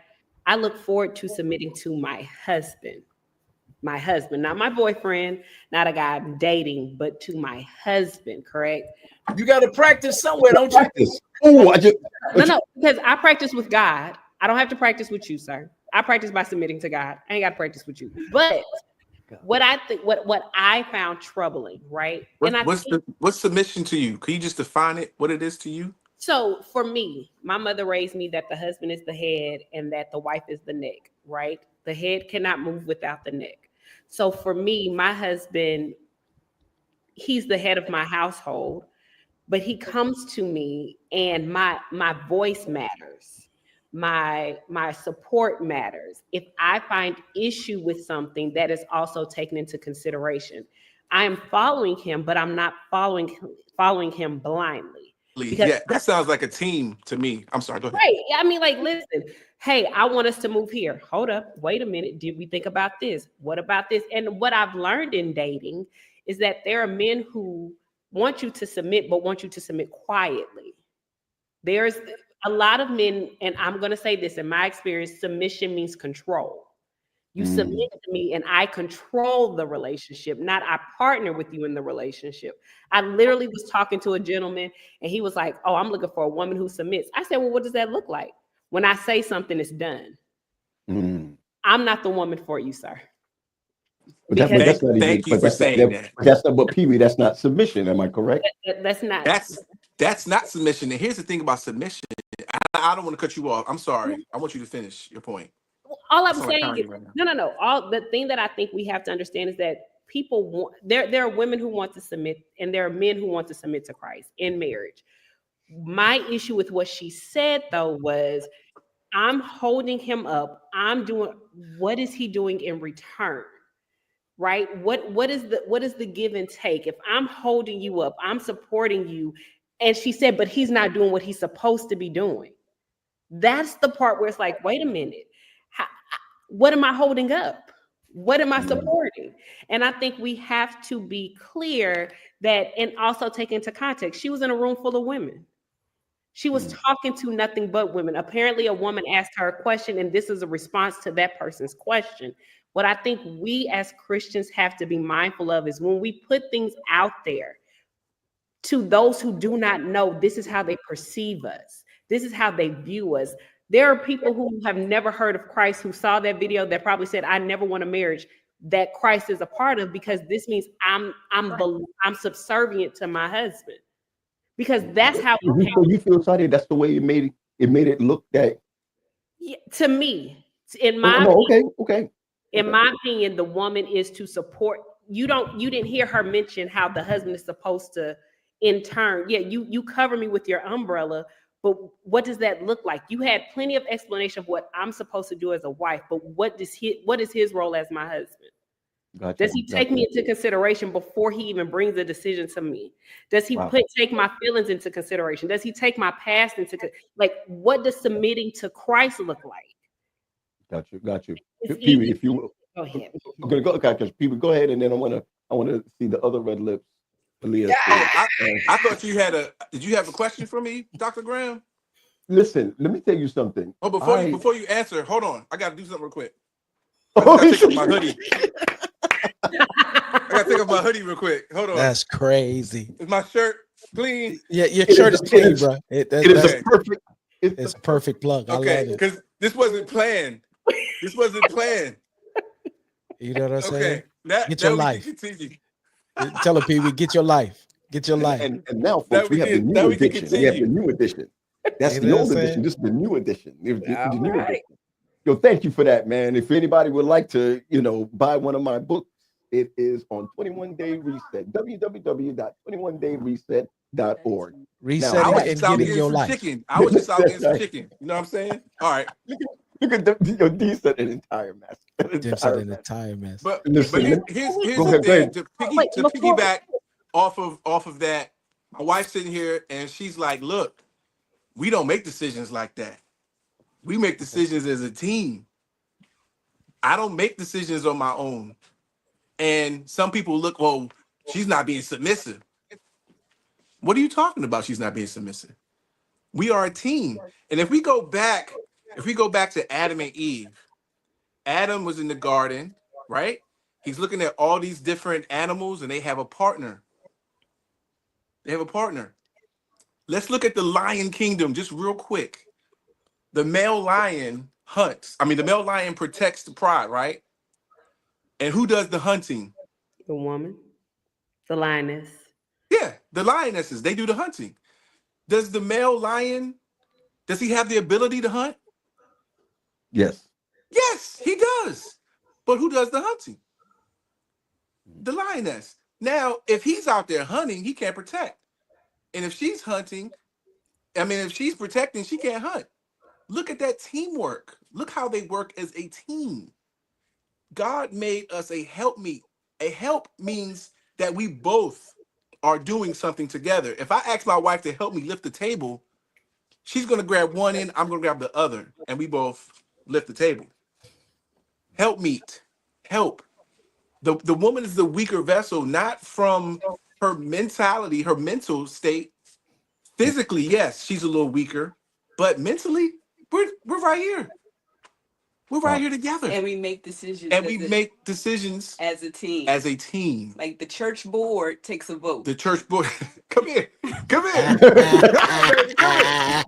look forward to submitting to my husband, not my boyfriend, not a guy I'm dating, but to my husband. Correct? You got to practice somewhere, don't you? Oh, no, because I practice with God. I don't have to practice with you, sir. I practice by submitting to God. I ain't got to practice with you. But what I think, what I found troubling, right? What's submission to you? Can you just define it? What it is to you? So for me, my mother raised me that the husband is the head and that the wife is the neck, right? The head cannot move without the neck. So for me, my husband, he's the head of my household, but he comes to me and my voice matters. My support matters. If I find issue with something, that is also taken into consideration. I am following him, but I'm not following him blindly. Yeah, that sounds like a team to me. I'm sorry, go ahead. Right. I mean, like, listen, hey, I want us to move here. Hold up. Wait a minute. Did we think about this? What about this? And what I've learned in dating is that there are men who want you to submit, but want you to submit quietly. There's a lot of men, and I'm going to say this in my experience, submission means control. You submit to me and I control the relationship, not I partner with you in the relationship. I literally was talking to a gentleman and he was like, oh, I'm looking for a woman who submits. I said, well, what does that look like? When I say something, it's done. I'm not the woman for you, sir. But thank you for saying that. That's not, but Pee Wee, that's not submission. Am I correct? That's not. That's not submission. And here's the thing about submission. I don't want to cut you off. I'm sorry. I want you to finish your point. All I'm saying is, no. All the thing that I think we have to understand is that people want, there are women who want to submit and there are men who want to submit to Christ in marriage. My issue with what she said though was, I'm holding him up. I'm doing, what is he doing in return? Right? What is the give and take? If I'm holding you up, I'm supporting you. And she said, but he's not doing what he's supposed to be doing. That's the part where it's like, wait a minute. What am I holding up? What am I supporting? And I think we have to be clear that, and also take into context, she was in a room full of women. She was talking to nothing but women. Apparently a woman asked her a question and this is a response to that person's question. What I think we as Christians have to be mindful of is when we put things out there to those who do not know, this is how they perceive us. This is how they view us. There are people who have never heard of Christ who saw that video that probably said, I never want a marriage that Christ is a part of, because this means I'm subservient to my husband. Because that's how so you feel sorry. That's the way it made it look that. Yeah, to me, in my in my opinion, the woman is to support. You didn't hear her mention how the husband is supposed to, in turn. Yeah, you cover me with your umbrella. But what does that look like? You had plenty of explanation of what I'm supposed to do as a wife, but what is his role as my husband? Gotcha. Does he take me into consideration before he even brings a decision to me? Does he take my feelings into consideration? Does he take my past into what does submitting to Christ look like? Got you. Pee Wee, if you will. Go ahead. I'm gonna go, Pee Wee, go ahead, and then I wanna see the other red lips. Yeah. I thought you had did you have a question for me, Dr. Graham? Listen, let me tell you something. Oh, before you answer, hold on. I gotta do something real quick. I gotta take off my hoodie. I gotta take off my hoodie real quick. Hold on. That's crazy. Is my shirt clean? Yeah, your shirt is clean, bro. It's a perfect plug. I love it. Because this wasn't planned. You know what I'm saying? Okay. Get your life. Tell him, Pee Wee, get your life. Get your life. And now, folks, we have the new edition. We have the new edition. That's the old edition. This is the new edition. The new edition. Yo, thank you for that, man. If anybody would like to, buy one of my books, it is on 21 Day Reset. www.21dayreset.org. Resetting and getting your life. I was just out getting some chicken. You know what I'm saying? All right. Look at D said an entire mess. An entire mess. But here's the thing. To piggyback off of that, my wife's sitting here and she's like, look, we don't make decisions like that. We make decisions as a team. I don't make decisions on my own. And some people look, well, she's not being submissive. What are you talking about? She's not being submissive. We are a team. And if we go back to Adam and Eve, Adam was in the garden, right? He's looking at all these different animals and they have a partner. Let's look at the Lion Kingdom just real quick. the male lion hunts. I mean, the male lion protects the pride, right? And who does the hunting? The woman, the lioness. Yeah, the lionesses. They do the hunting. Does the male lion, does he have the ability to hunt? Yes. Yes, he does. But who does the hunting? The lioness. Now, if he's out there hunting, he can't protect. And if she's hunting, I mean, if she's protecting, she can't hunt. Look at that teamwork. Look how they work as a team. God made us a helpmeet. A help means that we both are doing something together. If I ask my wife to help me lift the table, she's going to grab one end, I'm going to grab the other, and we both lift the table. Helpmeet. Help. The woman is the weaker vessel, not from her mentality, her mental state. Physically, yes, she's a little weaker, but mentally, we're right here. We're right here together. And we make decisions. And we make decisions as a team. As a team. Like the church board takes a vote. The church board. Come here. Come here. Come here.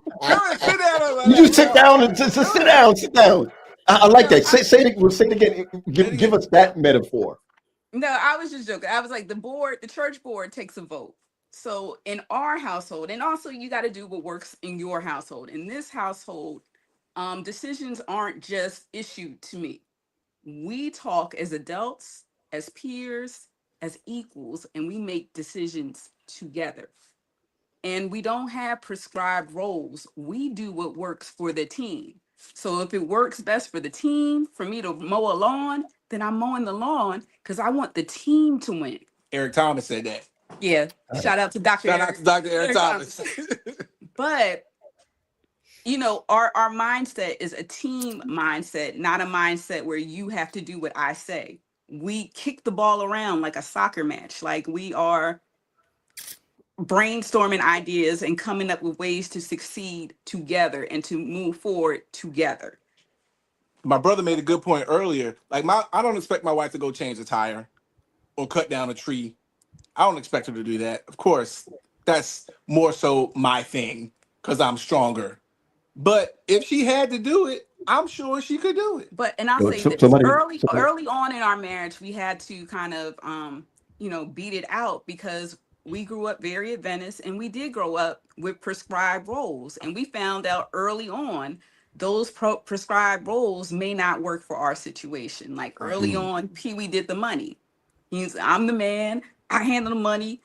Sit down. You just sit down and just sit down. Sit down. I like that. Say it again. Give us that metaphor. No, I was just joking. I was like, the church board takes a vote. So in our household, and also you got to do what works in your household. In this household, decisions aren't just issued to me. We talk as adults, as peers, as equals, and we make decisions together. And we don't have prescribed roles. We do what works for the team. So if it works best for the team, for me to mow a lawn, then I'm mowing the lawn because I want the team to win. Eric Thomas said that. Yeah. Shout out to Dr. Eric Thomas. But, you know, our mindset is a team mindset, not a mindset where you have to do what I say. We kick the ball around like a soccer match. Like we are brainstorming ideas and coming up with ways to succeed together and to move forward together. My brother made a good point earlier. Like I don't expect my wife to go change a tire or cut down a tree. I don't expect her to do that. Of course, that's more so my thing because I'm stronger. But if she had to do it, I'm sure she could do it. But and I'll say this, early on in our marriage, we had to kind of beat it out because we grew up very Adventist and we did grow up with prescribed roles. And we found out early on those prescribed roles may not work for our situation. Like early on, Pee-wee did the money. I'm the man. I handle the money.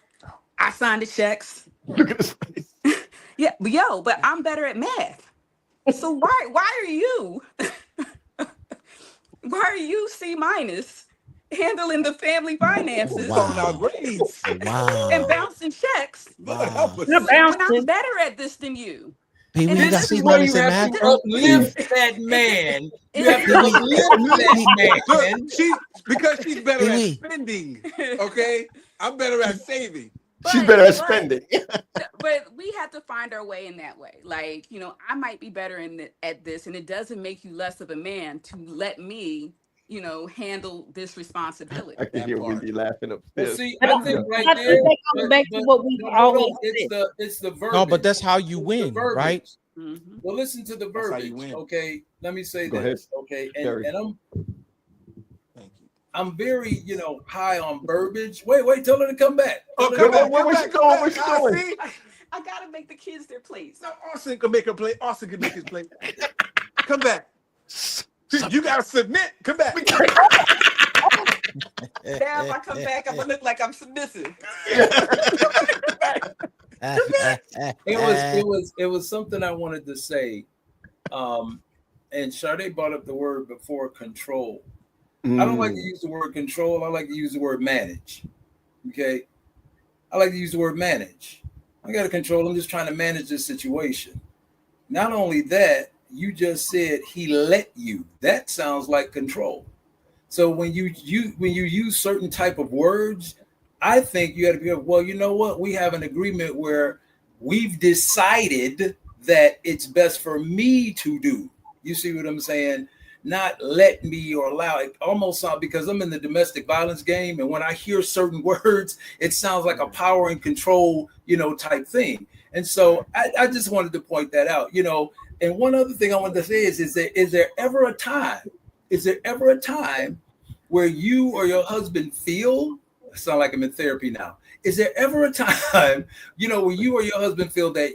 I sign the checks. Look at this face. Yeah, but I'm better at math. So why are you C- handling the family finances? And bouncing checks? Wow. When I'm better at this than you. This is where you have to uplift that man. You have to uplift that man. Because she's better at spending. Okay? I'm better at saving. She's better at spending. But we have to find our way in that way. Like, I might be better at this, and it doesn't make you less of a man to let me, handle this responsibility. I can hear Wendy laughing upstairs. See, I think right there, back to what we always it's the verbiage. No, but that's how you win, right? Mm-hmm. Well, listen to the verbiage. Okay, let me say Go this. ahead. Okay, and I'm very, high on verbiage. Wait, tell her to come back. Where's she going? Where's she going? I gotta make the kids their plates. No, Austin can make her plate. Austin can make his plate. Come back. You gotta submit. Come back. Now if I come back, I'm gonna look like I'm submissive. It was something I wanted to say. And Sade brought up the word before, control. I don't like to use the word control. I like to use the word manage. Okay. I like to use the word manage. I got to control. I'm just trying to manage this situation. Not only that, you just said he let you. That sounds like control. So when you use certain type of words, I think you have to be, well, you know what? We have an agreement where we've decided that it's best for me to do. You see what I'm saying? Not let me or allow it. Almost sound, because I'm in the domestic violence game, and when I hear certain words, it sounds like a power and control, type thing. And so I just wanted to point that out, you know. And one other thing I wanted to say is there ever a time? Is there ever a time where you or your husband feel? I sound like I'm in therapy now. Is there ever a time, you know, where you or your husband feel that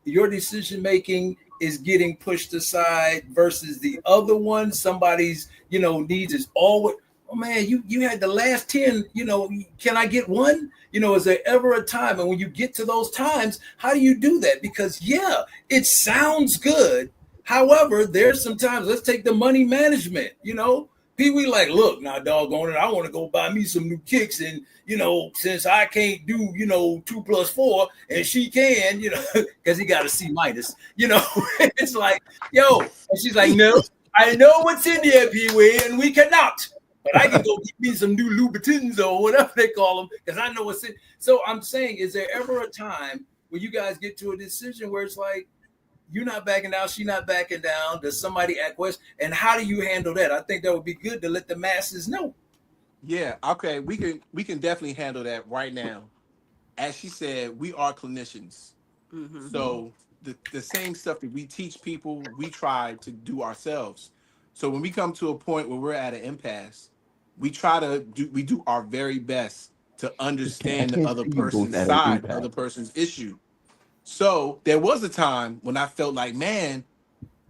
your decision making is getting pushed aside versus the other one? Somebody's, you know, needs is always, oh man, you had the last 10, you know, can I get one? You know, is there ever a time? And when you get to those times, how do you do that? Because yeah, it sounds good. However, there's sometimes, let's take the money management, you know. Pee-wee like, look, now doggone it, I want to go buy me some new kicks. And, you know, since I can't do, you know, 2 + 4 and she can, you know, because he got a C-, you know, it's like, yo. And she's like, no, I know what's in there, Pee-wee, and we cannot. But I can go get me some new Louboutins or whatever they call them, because I know what's in. So I'm saying, is there ever a time when you guys get to a decision where it's like, you're not backing down, she's not backing down? Does somebody ask questions? And how do you handle that? I think that would be good to let the masses know. Yeah, okay, we can definitely handle that right now. As she said, we are clinicians. Mm-hmm. So the same stuff that we teach people, we try to do ourselves. So when we come to a point where we're at an impasse, we do our very best to understand the other person's side, the other person's issue. So there was a time when I felt like, man,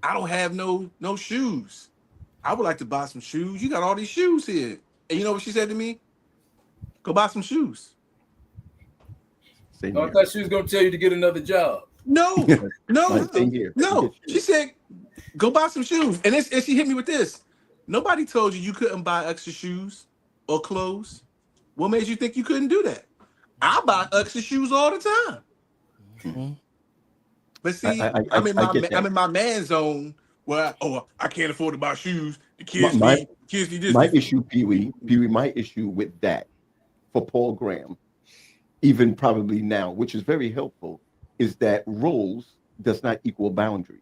I don't have no shoes. I would like to buy some shoes. You got all these shoes here. And you know what she said to me? Go buy some shoes. I thought she was going to tell you to get another job. No. She said, go buy some shoes. And she hit me with this. Nobody told you couldn't buy extra shoes or clothes. What made you think you couldn't do that? I buy extra shoes all the time. Mm-hmm. But see, I'm in my man zone where I can't afford to buy shoes. The kids need this. My issue, Pee-wee, my issue with that for Paul Graham, even probably now, which is very helpful, is that roles does not equal boundaries.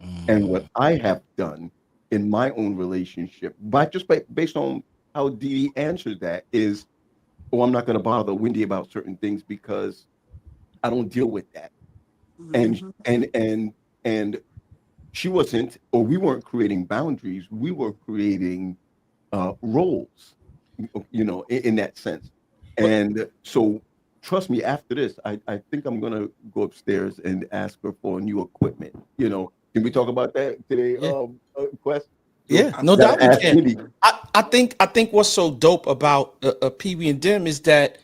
Mm. And what I have done in my own relationship, based on how Dee answered that, is, I'm not going to bother Wendy about certain things because I don't deal with that. Mm-hmm. And she wasn't, or we weren't creating boundaries. We were creating roles, you know, in that sense. And so, trust me, after this, I think I'm going to go upstairs and ask her for new equipment. You know, can we talk about that today, Quest? Yeah, no doubt we can. I think what's so dope about Pee-wee and Dim is that,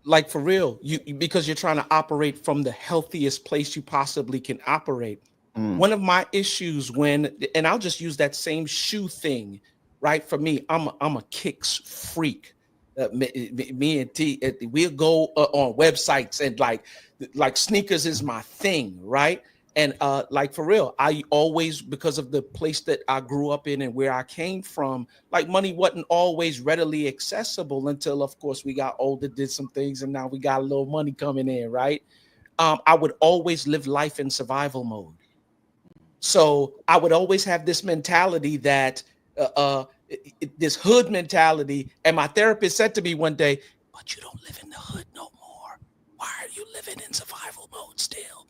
like, for real, because you're trying to operate from the healthiest place you possibly can operate. Mm. One of my issues and I'll just use that same shoe thing, right? For me, I'm a kicks freak. Me and T, we'll go on websites and like sneakers is my thing, right? And like, for real, I always, because of the place that I grew up in and where I came from, like, money wasn't always readily accessible until, of course, we got older, did some things, and now we got a little money coming in, right? I would always live life in survival mode. So I would always have this mentality that this hood mentality. And my therapist said to me one day, but you don't live in the hood no more. Why are you living in survival mode still?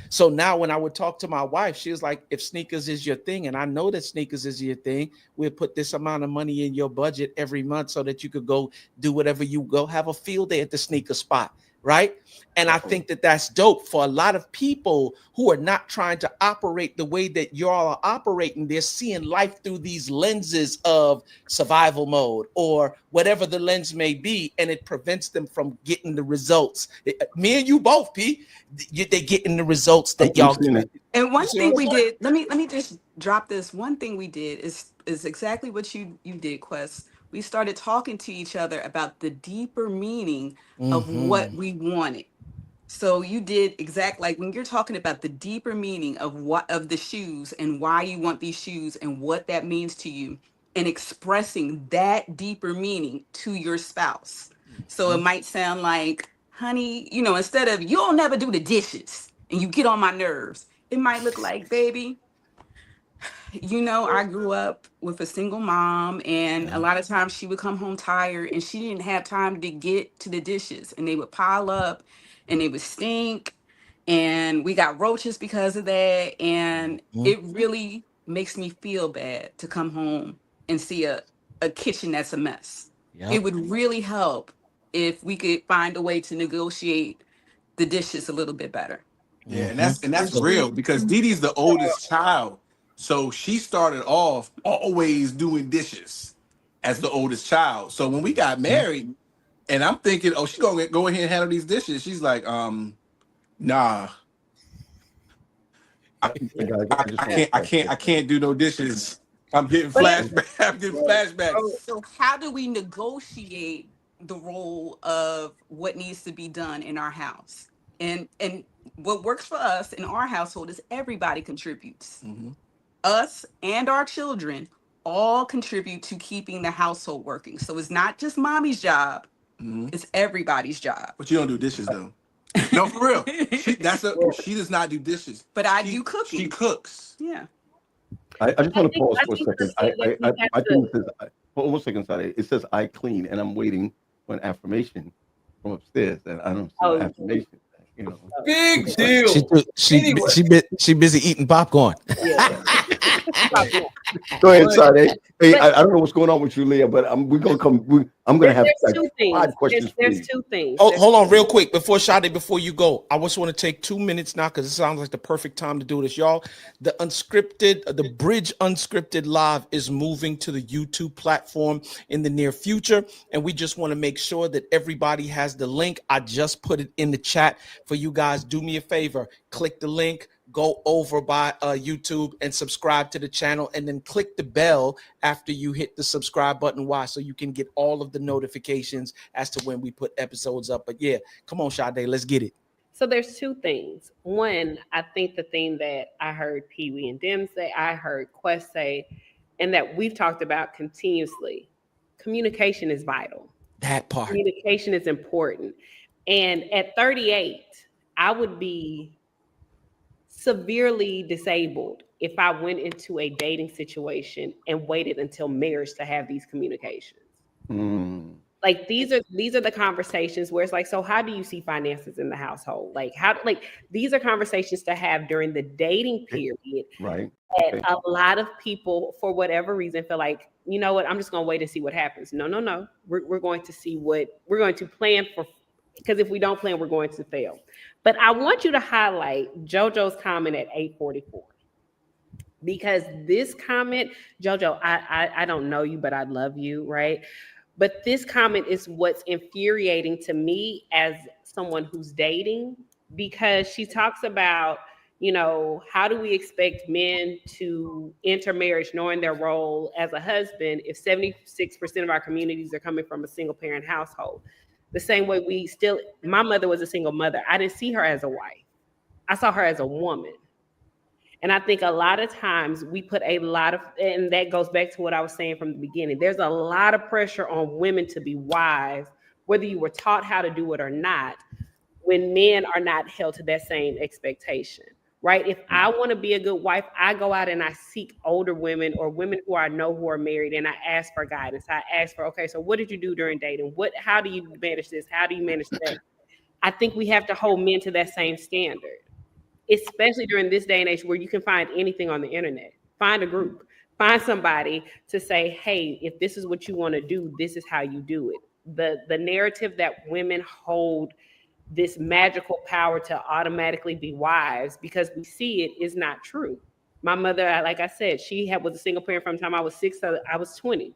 So now when I would talk to my wife, she was like, if sneakers is your thing, and I know that sneakers is your thing, we'll put this amount of money in your budget every month so that you could go do whatever you go have a field day at the sneaker spot. Right. And I think that that's dope for a lot of people who are not trying to operate the way that y'all are operating. They're seeing life through these lenses of survival mode or whatever the lens may be. And it prevents them from getting the results. Me and you both, P, they getting the results that y'all get. And one thing we did, let me just drop this. One thing we did is exactly what you did, Quest. We started talking to each other about the deeper meaning of what we wanted. So you did like when you're talking about the deeper meaning of the shoes and why you want these shoes and what that means to you, and expressing that deeper meaning to your spouse. So it might sound like, honey, you know, instead of you'll never do the dishes and you get on my nerves, it might look like, baby, you know, I grew up with a single mom, and a lot of times she would come home tired and she didn't have time to get to the dishes, and they would pile up. and it would stink, and we got roaches because of that. And it really makes me feel bad to come home and see a kitchen that's a mess. Yep. It would really help if we could find a way to negotiate the dishes a little bit better. Yeah, and that's real, because Dee Dee's the oldest child. So she started off always doing dishes as the oldest child. So when we got married, and I'm thinking, oh, she's gonna go ahead and handle these dishes. She's like, nah. I can't do no dishes. I'm getting flashbacks. I'm getting flashbacks. So how do we negotiate the role of what needs to be done in our house? And what works for us in our household is everybody contributes. Us and our children all contribute to keeping the household working. So it's not just mommy's job, it's everybody's job. But you don't do dishes though. No, for real. She does not do dishes. But I do cooking. She cooks. Yeah. I just want to pause for a second. I think it says, hold on a second, sorry. It says I clean, and I'm waiting for an affirmation from upstairs, and I don't see an affirmation. You know, big deal. She busy eating popcorn. Go ahead, Sade. Hey, I don't know what's going on with you, Leah, but we're gonna come. I'm gonna have like 5 questions. There's 2 things. Oh, hold on, real quick, before you go, I just want to take 2 minutes now because it sounds like the perfect time to do this, y'all. The Bridge Unscripted Live is moving to the YouTube platform in the near future, and we just want to make sure that everybody has the link. I just put it in the chat for you guys. Do me a favor, click the link. Go over by YouTube and subscribe to the channel, and then click the bell after you hit the subscribe button. Why? So you can get all of the notifications as to when we put episodes up. But yeah, come on, Sade, let's get it. So there's 2 things. One, I think the thing that I heard Pee Wee and Dim say, I heard Quest say, and that we've talked about continuously, communication is vital. That part. Communication is important. And at 38, I would be severely disabled if I went into a dating situation and waited until marriage to have these communications. Like these are the conversations where it's like, so how do you see finances in the household? These are conversations to have during the dating period. Right. And a lot of people, for whatever reason, feel like, you know what, I'm just going to wait and see what happens. No. We're going to see we're going to plan for, because if we don't plan, we're going to fail. But I want you to highlight JoJo's comment at 8:44. Because this comment, JoJo, I don't know you, but I love you, right? But this comment is what's infuriating to me as someone who's dating, because she talks about, you know, how do we expect men to enter marriage knowing their role as a husband if 76% of our communities are coming from a single parent household? The same way my mother was a single mother. I didn't see her as a wife. I saw her as a woman. And I think a lot of times we put and that goes back to what I was saying from the beginning. There's a lot of pressure on women to be wives, whether you were taught how to do it or not, when men are not held to that same expectation, right? If I want to be a good wife, I go out and I seek older women or women who I know who are married, and I ask for guidance. I ask for, okay, so what did you do during dating? How do you manage this? How do you manage that? I think we have to hold men to that same standard, especially during this day and age where you can find anything on the internet. Find a group, find somebody to say, hey, if this is what you want to do, this is how you do it. The narrative that women hold this magical power to automatically be wives because we see it is not true. My mother, like I said, was a single parent from the time I was 6 to I was 20.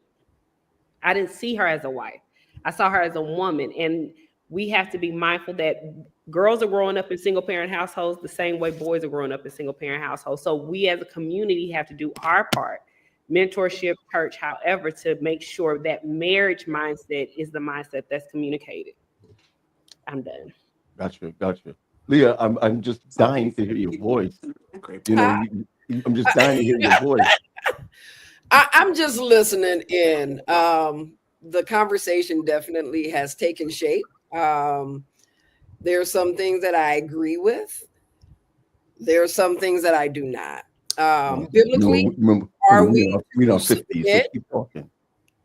I didn't see her as a wife. I saw her as a woman. And we have to be mindful that girls are growing up in single parent households the same way boys are growing up in single parent households. So we as a community have to do our part, mentorship, church, however, to make sure that marriage mindset is the mindset that's communicated. I'm done. Gotcha. Leah, I'm just dying to hear your voice. You know, I'm just dying to hear your voice. I'm just listening in. The conversation definitely has taken shape. There are some things that I agree with. There are some things that I do not. Biblically, are we to submit?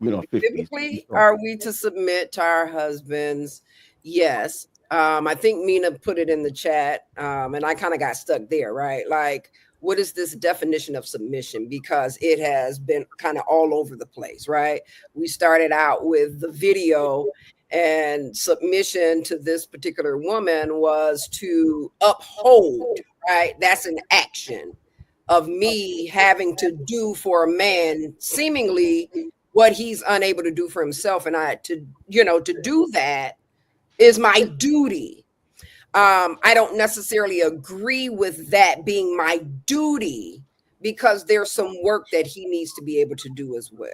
Biblically, are we to submit to our husbands? Yes. I think Mina put it in the chat, and I kind of got stuck there, right? Like, what is this definition of submission? Because it has been kind of all over the place, right? We started out with the video, and submission to this particular woman was to uphold, right? That's an action of me having to do for a man seemingly what he's unable to do for himself. And to do that is my duty. I don't necessarily agree with that being my duty, because there's some work that he needs to be able to do as well.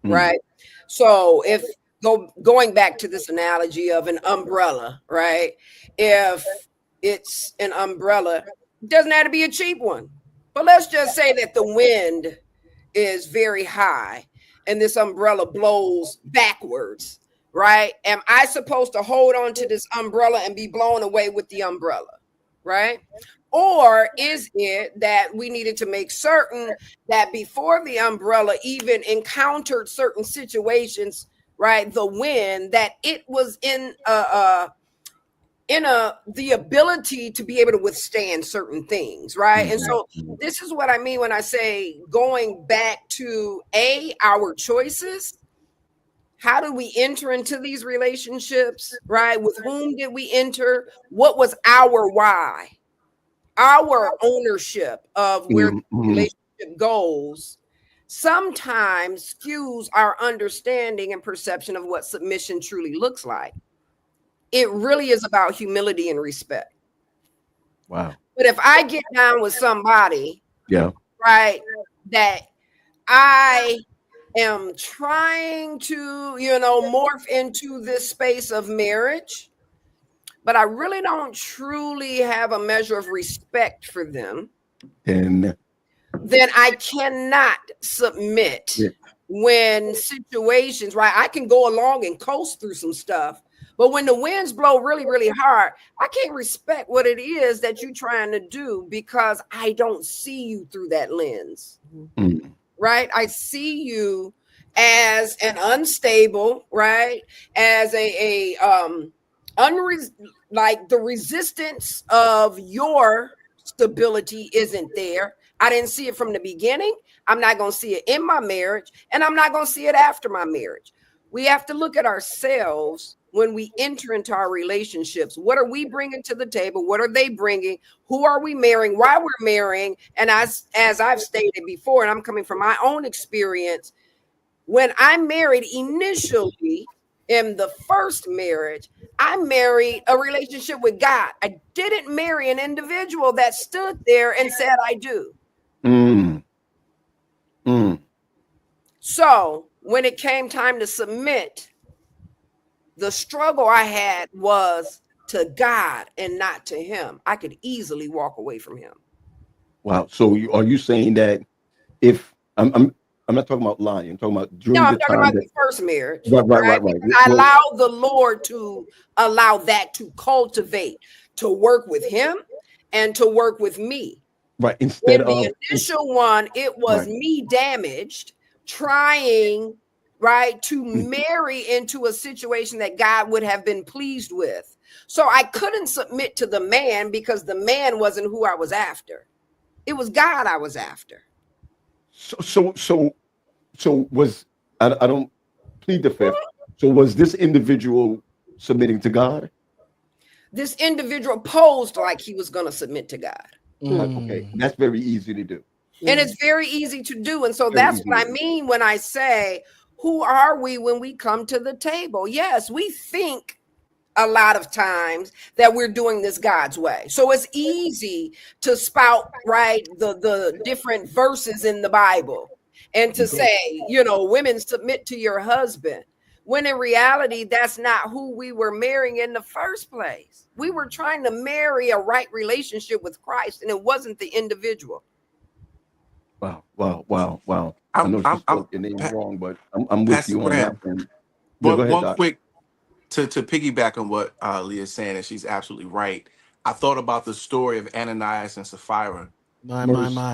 Right. So if going back to this analogy of an umbrella, right? If it's an umbrella, it doesn't have to be a cheap one. But let's just say that the wind is very high and this umbrella blows backwards, right? Am I supposed to hold on to this umbrella and be blown away with the umbrella, right? Or is it that we needed to make certain that before the umbrella even encountered certain situations, right, the wind, that it was in the ability to be able to withstand certain things, right? And so this is what I mean when I say going back to our choices. How do we enter into these relationships, right? With whom did we enter? What was our why? Our ownership of where the relationship goes sometimes skews our understanding and perception of what submission truly looks like. It really is about humility and respect. Wow. But if I get down with somebody, right, that I am trying to, morph into this space of marriage, but I really don't truly have a measure of respect for them, then I cannot submit when situations, right? I can go along and coast through some stuff, but when the winds blow really, really hard, I can't respect what it is that you're trying to do because I don't see you through that lens, right? I see you as an unstable, right? As like the resistance of your stability isn't there. I didn't see it from the beginning. I'm not going to see it in my marriage, and I'm not going to see it after my marriage. We have to look at ourselves when we enter into our relationships. What are we bringing to the table? What are they bringing? Who are we marrying? Why we're marrying? And as I've stated before, and I'm coming from my own experience, when I married initially in the first marriage, I married a relationship with God. I didn't marry an individual that stood there and said, I do. So when it came time to submit, the struggle I had was to God and not to him. I could easily walk away from him. Wow. So are you saying that if I'm not talking about lying, I'm talking about during I'm the talking time about that, the first marriage. Right. I allowed the Lord to allow that to cultivate, to work with him and to work with me. Right. Instead of the initial one, it was me damaged, trying to marry into a situation that God would have been pleased with. So I couldn't submit to the man because the man wasn't who I was after. It was God I was after. So was I don't plead the fifth. So was this individual submitting to God? This individual posed like he was going to submit to God. Okay, that's very easy to do. And it's very easy to do. And so that's what I mean when I say, who are we when we come to the table? Yes, we think a lot of times that we're doing this God's way. So it's easy to spout, the different verses in the Bible and to say, women submit to your husband. When in reality, that's not who we were marrying in the first place. We were trying to marry a right relationship with Christ, and it wasn't the individual. Wow. I know you spelled your name wrong, but I'm with you on that one. One quick to piggyback on what Leah's saying, and she's absolutely right. I thought about the story of Ananias and Sapphira. My.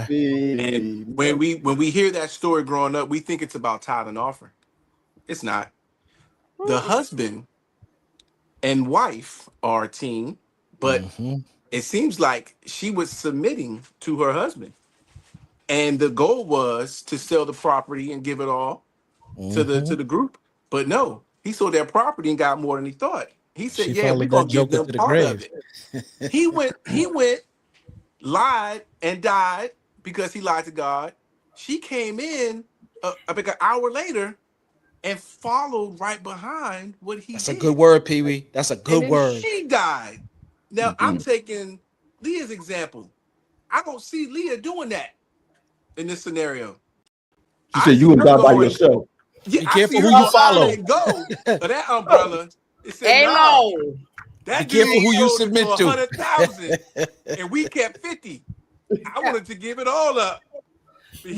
And when we hear that story growing up, we think it's about tithe and offering. It's not. The husband and wife are a team, but it seems like she was submitting to her husband. And the goal was to sell the property and give it all to the group. But no, he sold that property and got more than he thought. He said, She yeah, we're followed gonna that give joker them to the part of grave. it. He went, lied and died because he lied to God. She came in like an hour later and followed right behind what he That's did. a good word, Pee Wee. That's a good and then word. She died. Now I'm taking Leah's example. I don't see Leah doing that in this scenario. She said, "You and God by yourself." Yeah, Be I see careful her who you follow. let go of that umbrella. It said, "No, that Be careful dude who you sold it submit for to. 100,000, and we kept 50. I wanted to give it all up."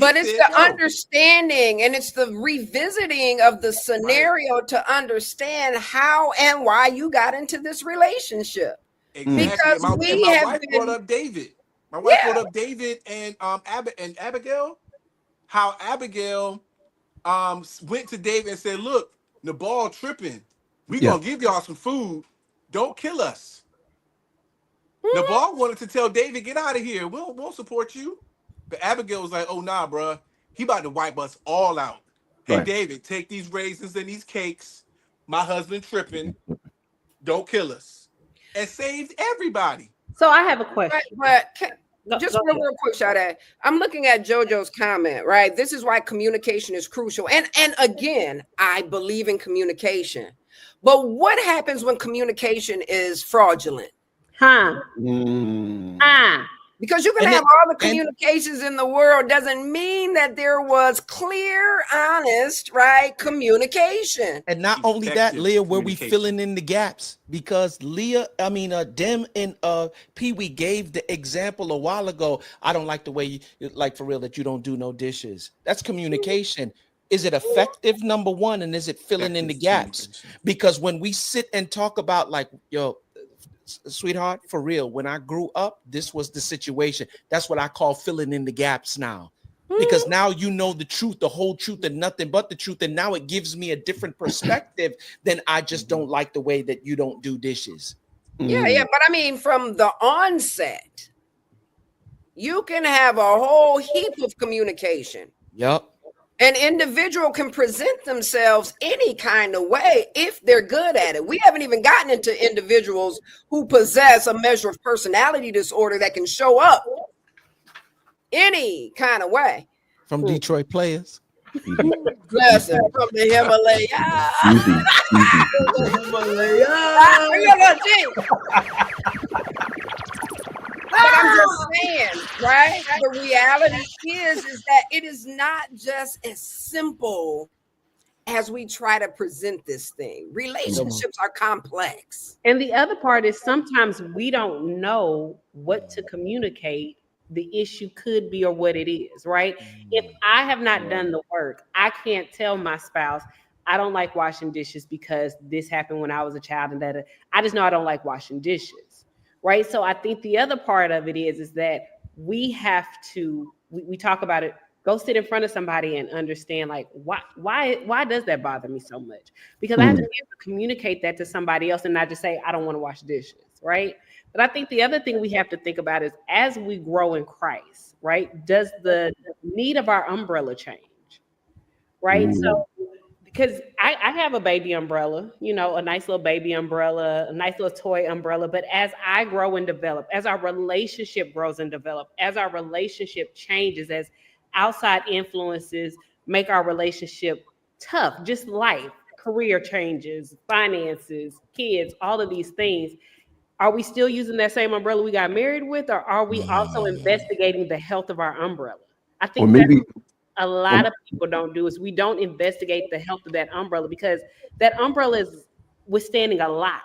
But it's the understanding and it's the revisiting of the scenario to understand how and why you got into this relationship. Exactly. Because And my wife brought up David. My wife brought up David and Abigail. How Abigail went to David and said, "Look, Nabal tripping. We gonna give y'all some food. Don't kill us." Nabal wanted to tell David, "Get out of here. We'll support you." But Abigail was like, "Oh nah, bro. He about to wipe us all out. Hey, David, take these raisins and these cakes. My husband tripping. Don't kill us." And saved everybody. So I have a question. But just real quick, Sade. I'm looking at JoJo's comment, right? This is why communication is crucial. And again, I believe in communication. But what happens when communication is fraudulent? Because you can have all the communications in the world doesn't mean that there was clear, honest, right, communication. And not only that, Leah, where we filling in the gaps, because Dem and Pee Wee gave the example a while ago. I don't like the way you, like, for real, that you don't do no dishes. That's communication. Is it effective, number one, and is it filling in the gaps? Because when we sit and talk about, like, yo, sweetheart, for real, when I grew up, this was the situation. That's what I call filling in the gaps now. Because now you know the truth, the whole truth, and nothing but the truth. And now it gives me a different perspective than I just don't like the way that you don't do dishes. Yeah, but I mean, from the onset, you can have a whole heap of communication. Yep. An individual can present themselves any kind of way if they're good at it. We haven't even gotten into individuals who possess a measure of personality disorder that can show up any kind of way. From Detroit players. Blessing from the Himalaya. But I'm just saying, right? The reality is that it is not just as simple as we try to present this thing. Relationships are complex. And the other part is sometimes we don't know what to communicate the issue could be or what it is, right? If I have not done the work, I can't tell my spouse, I don't like washing dishes because this happened when I was a child, and that I just know I don't like washing dishes, right? So I think the other part of it is that we have to, we talk about it, go sit in front of somebody and understand, like, why does that bother me so much? Because I have to be able to communicate that to somebody else and not just say, I don't want to wash dishes, right? But I think the other thing we have to think about is as we grow in Christ, right? Does the need of our umbrella change, right? So, because I have a baby umbrella, you know, a nice little baby umbrella, a nice little toy umbrella. But as I grow and develop, as our relationship grows and develop, as our relationship changes, as outside influences make our relationship tough, just life, career changes, finances, kids, all of these things. Are we still using that same umbrella we got married with, or are we also investigating the health of our umbrella? I think that's a lot of people don't do is we don't investigate the health of that umbrella, because that umbrella is withstanding a lot,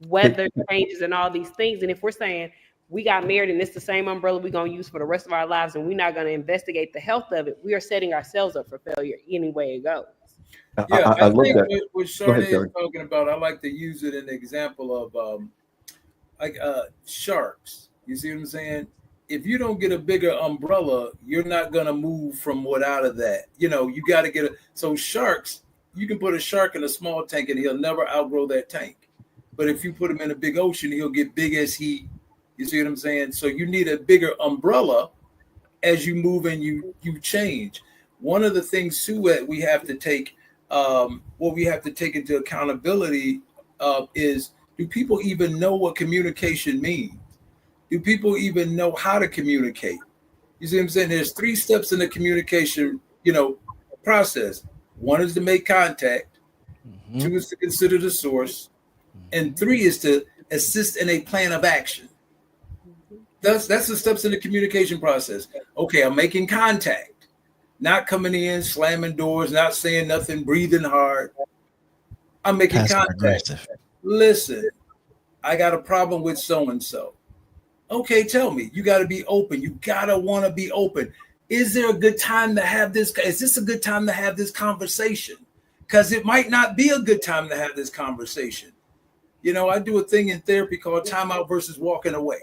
weather changes and all these things. And if we're saying we got married and it's the same umbrella we're going to use for the rest of our lives and we're not going to investigate the health of it, we are setting ourselves up for failure any way it goes. Yeah, I love think that. what Sade is talking about, I like to use it in the example of sharks. You see what I'm saying? If you don't get a bigger umbrella, you're not gonna move from out of that. You know, you got to get so sharks. You can put a shark in a small tank and he'll never outgrow that tank. But if you put him in a big ocean, he'll get big as he. You see what I'm saying? So you need a bigger umbrella as you move and you change. One of the things too that we have to take, what we have to take into accountability is, do people even know what communication means? Do people even know how to communicate? You see what I'm saying? There's 3 steps in the communication, process. 1 is to make contact. 2 is to consider the source. And 3 is to assist in a plan of action. That's the steps in the communication process. Okay, I'm making contact. Not coming in, slamming doors, not saying nothing, breathing hard. I'm making contact. Listen, I got a problem with so-and-so. Okay, tell me. You got to be open. You got to want to be open. Is there a good time to have this? Is this a good time to have this conversation? Because it might not be a good time to have this conversation. I do a thing in therapy called timeout versus walking away.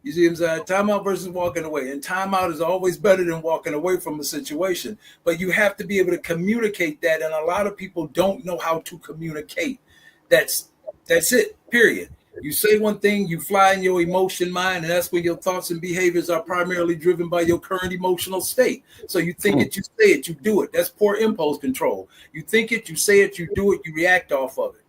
You see what I'm saying? Timeout versus walking away. And timeout is always better than walking away from a situation. But you have to be able to communicate that. And a lot of people don't know how to communicate. That's it, period. You say one thing, you fly in your emotion mind, and that's when your thoughts and behaviors are primarily driven by your current emotional state. So you think it, you say it, you do it. That's poor impulse control. You think it, you say it, you do it, you react off of it.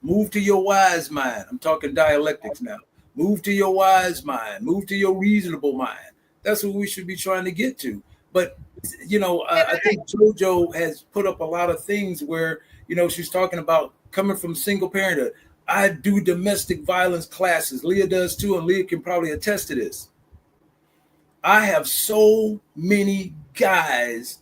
Move to your wise mind. I'm talking dialectics now. Move to your wise mind. Move to your reasonable mind. That's what we should be trying to get to. But, I think JoJo has put up a lot of things where, she's talking about coming from single parenthood. I do domestic violence classes. Leah does too, and Leah can probably attest to this. I have so many guys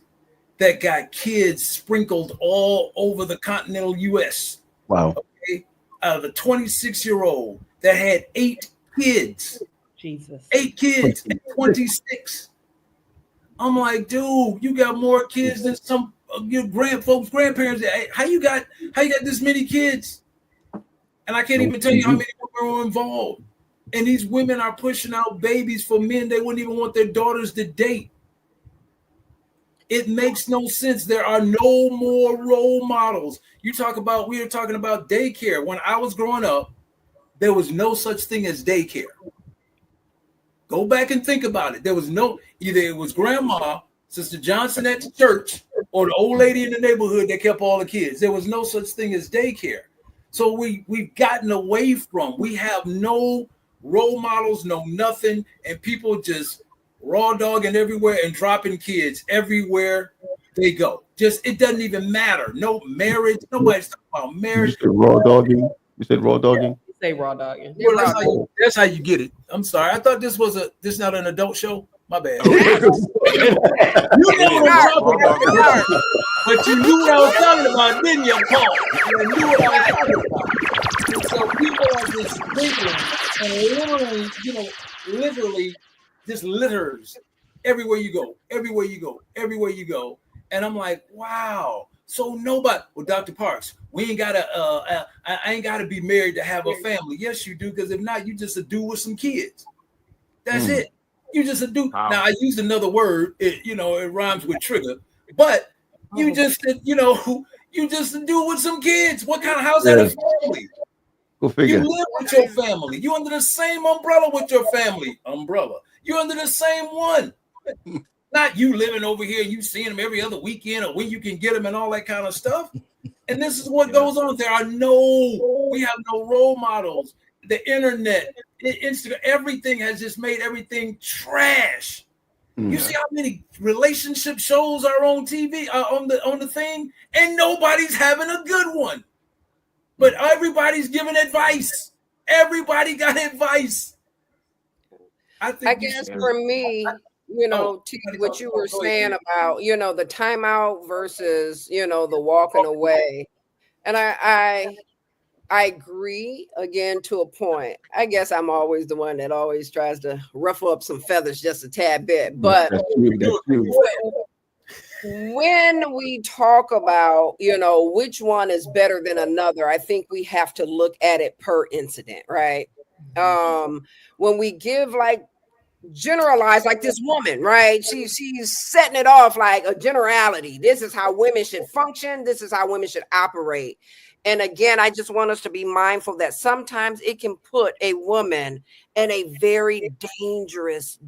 that got kids sprinkled all over the continental U.S. Wow. Okay? Out of a 26-year-old that had 8 kids. Jesus. 8 kids at 26. I'm like, dude, you got more kids than some of your grandparents. How you got this many kids? And I can't even tell you how many women were involved. And these women are pushing out babies for men they wouldn't even want their daughters to date. It makes no sense. There are no more role models. We are talking about daycare. When I was growing up, there was no such thing as daycare. Go back and think about it. There was either it was grandma, Sister Johnson at the church, or the old lady in the neighborhood that kept all the kids. There was no such thing as daycare. So we've gotten away from, we have no role models, no nothing, and people just raw dogging everywhere and dropping kids everywhere they go. Just, it doesn't even matter. No marriage. Nobody's talking about marriage. You said raw dogging? You said raw dogging? Say raw dogging. Well, that's how you get it. I'm sorry. I thought this not an adult show. My bad. You know what I'm talking about. But you knew what I was talking about, didn't you, Paul? You knew what I was talking about. And so people are just thinking and literally just litters everywhere you go. And I'm like, wow. So nobody, well, Dr. Parks, we ain't gotta, I ain't gotta be married to have a family. Yes, you do, because if not, you just a dude with some kids. That's it. You just a dude. Wow. Now I used another word, it rhymes with trigger, but you just a dude with some kids. What kind of house that a family? Go figure. You live with your family. You under the same umbrella with your family. You're under the same one. Not you living over here and you seeing them every other weekend or when you can get them and all that kind of stuff. And this is what goes on. We have no role models. The internet, Instagram, everything has just made everything trash. You see how many relationship shows are on TV, on the thing, and nobody's having a good one. But everybody's giving advice. Everybody got advice. I guess for me, what you were saying about, the timeout versus, the walking away. And I agree again to a point. I guess I'm always the one that always tries to ruffle up some feathers just a tad bit. But when we talk about, which one is better than another, I think we have to look at it per incident, right? When we give generalize like this woman, right? She's setting it off like a generality. This is how women should function. This is how women should operate. And again, I just want us to be mindful that sometimes it can put a woman in a very dangerous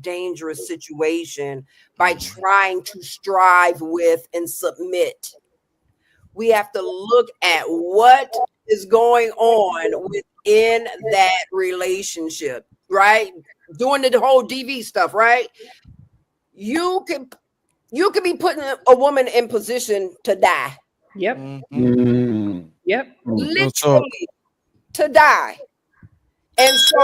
situation by trying to strive with and submit. We have to look at what is going on within that relationship, right? Doing the whole DV stuff, right? You can be putting a woman in position to die. Yep. Mm. Yep. Literally to die. And so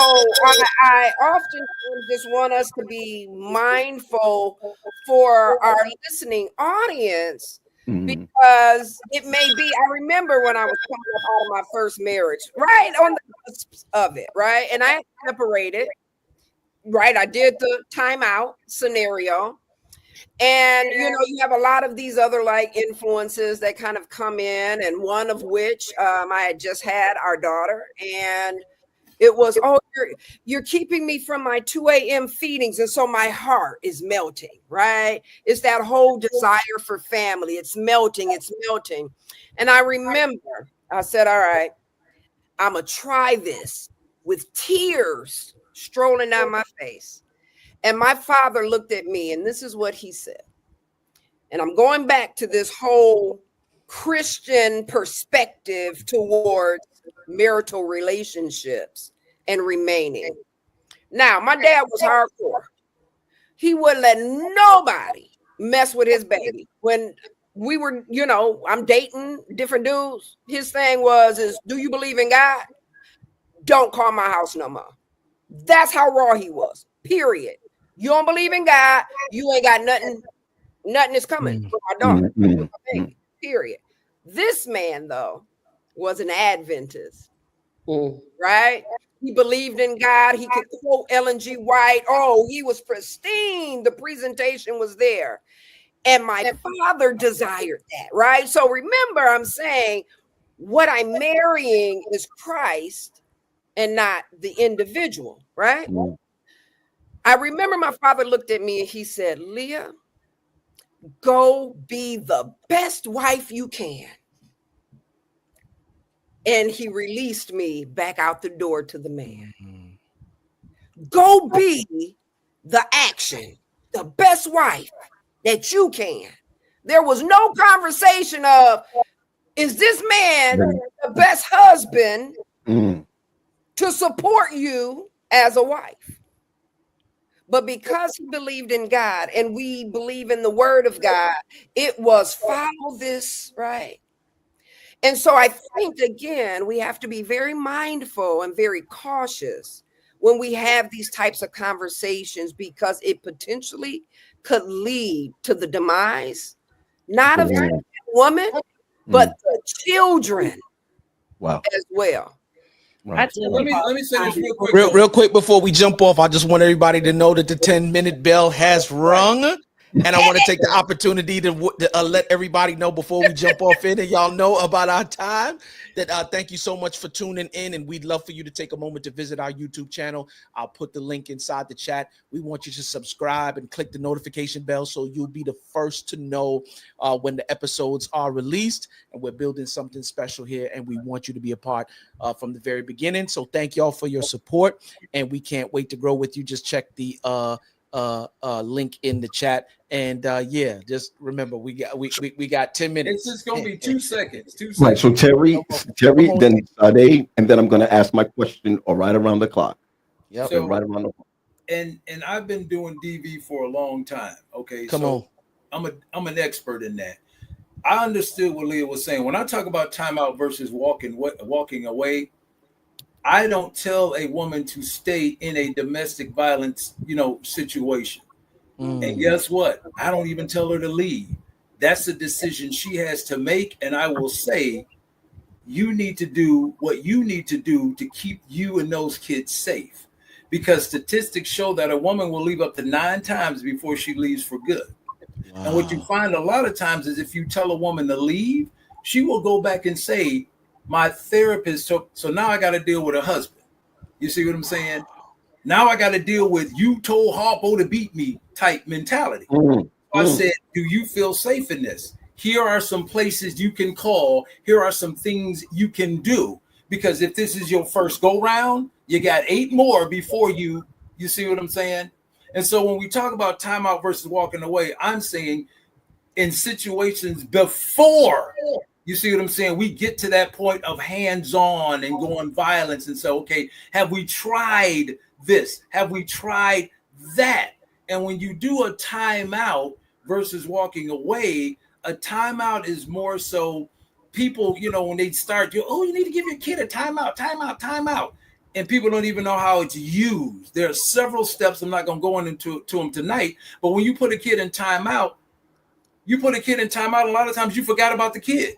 I often just want us to be mindful for our listening audience, because it may be, I remember when I was coming up out of my first marriage, right on the cusp of it, right? And I separated, right? I did the timeout scenario. And, you know, you have a lot of these other like influences that kind of come in, and one of which I had just had our daughter, and it was, oh, you're keeping me from my 2 a.m. feedings. And so my heart is melting, right? It's that whole desire for family. It's melting. And I remember I said, all right, I'm going to try this, with tears strolling down my face. And my father looked at me, and this is what he said. And I'm going back to this whole Christian perspective towards marital relationships and remaining. Now, my dad was hardcore. He wouldn't let nobody mess with his baby. When we were, you know, I'm dating different dudes, his thing is, do you believe in God? Don't call my house no more. That's how raw he was, period. You don't believe in God, you ain't got nothing is coming for my daughter, for my baby, period. This man, though, was an Adventist, right? He believed in God. He could quote Ellen G. White. Oh, he was pristine. The presentation was there. And my father desired that, right? So remember, I'm saying what I'm marrying is Christ and not the individual, right? I remember my father looked at me and he said, Leah, go be the best wife you can. And he released me back out the door to the man. Go be the action, the best wife that you can. There was no conversation of, is this man the best husband to support you as a wife? But because he believed in God, and we believe in the word of God, it was follow this, right? And so I think, again, we have to be very mindful and very cautious when we have these types of conversations, because it potentially could lead to the demise, not of the woman, but the children as well. Right. Let me say this real quick. Real quick before we jump off, I just want everybody to know that the 10-minute bell has rung. And I want to take the opportunity to let everybody know before we jump off in, and y'all know about our time, that thank you so much for tuning in, and we'd love for you to take a moment to visit our YouTube channel. I'll put the link inside the chat. We want you to subscribe and click the notification bell so you'll be the first to know when the episodes are released. And we're building something special here, and we want you to be a part from the very beginning. So thank y'all for your support, and we can't wait to grow with you. Just check the link in the chat, and just remember we got 10 minutes. It's just gonna be 2 seconds. 2 seconds. Right. So Terry, then Sade, and then I'm gonna ask my question right around the clock. Yeah. So, right around the clock. And I've been doing DV for a long time. Okay. Come on. I'm an expert in that. I understood what Leah was saying. When I talk about timeout versus walking away, I don't tell a woman to stay in a domestic violence, situation. And guess what? I don't even tell her to leave. That's a decision she has to make. And I will say, you need to do what you need to do to keep you and those kids safe. Because statistics show that a woman will leave up to 9 times before she leaves for good. Wow. And what you find a lot of times is if you tell a woman to leave, she will go back and say, my therapist, so now I got to deal with a husband. You see what I'm saying? Now I got to deal with you told Harpo to beat me type mentality. I said, do you feel safe in this? here are some places you can call. Here are some things you can do. Because if this is your first go round, you got 8 more before you see what I'm saying? And so when we talk about timeout versus walking away, I'm saying in situations before, you see what I'm saying, we get to that point of hands-on and going violence and say, okay, have we tried this? Have we tried that? And when you do a timeout versus walking away, a timeout is more so people, when they start, you need to give your kid a timeout. And people don't even know how it's used. There are several steps. I'm not going to go into them tonight. But when you put a kid in timeout, a lot of times you forgot about the kid.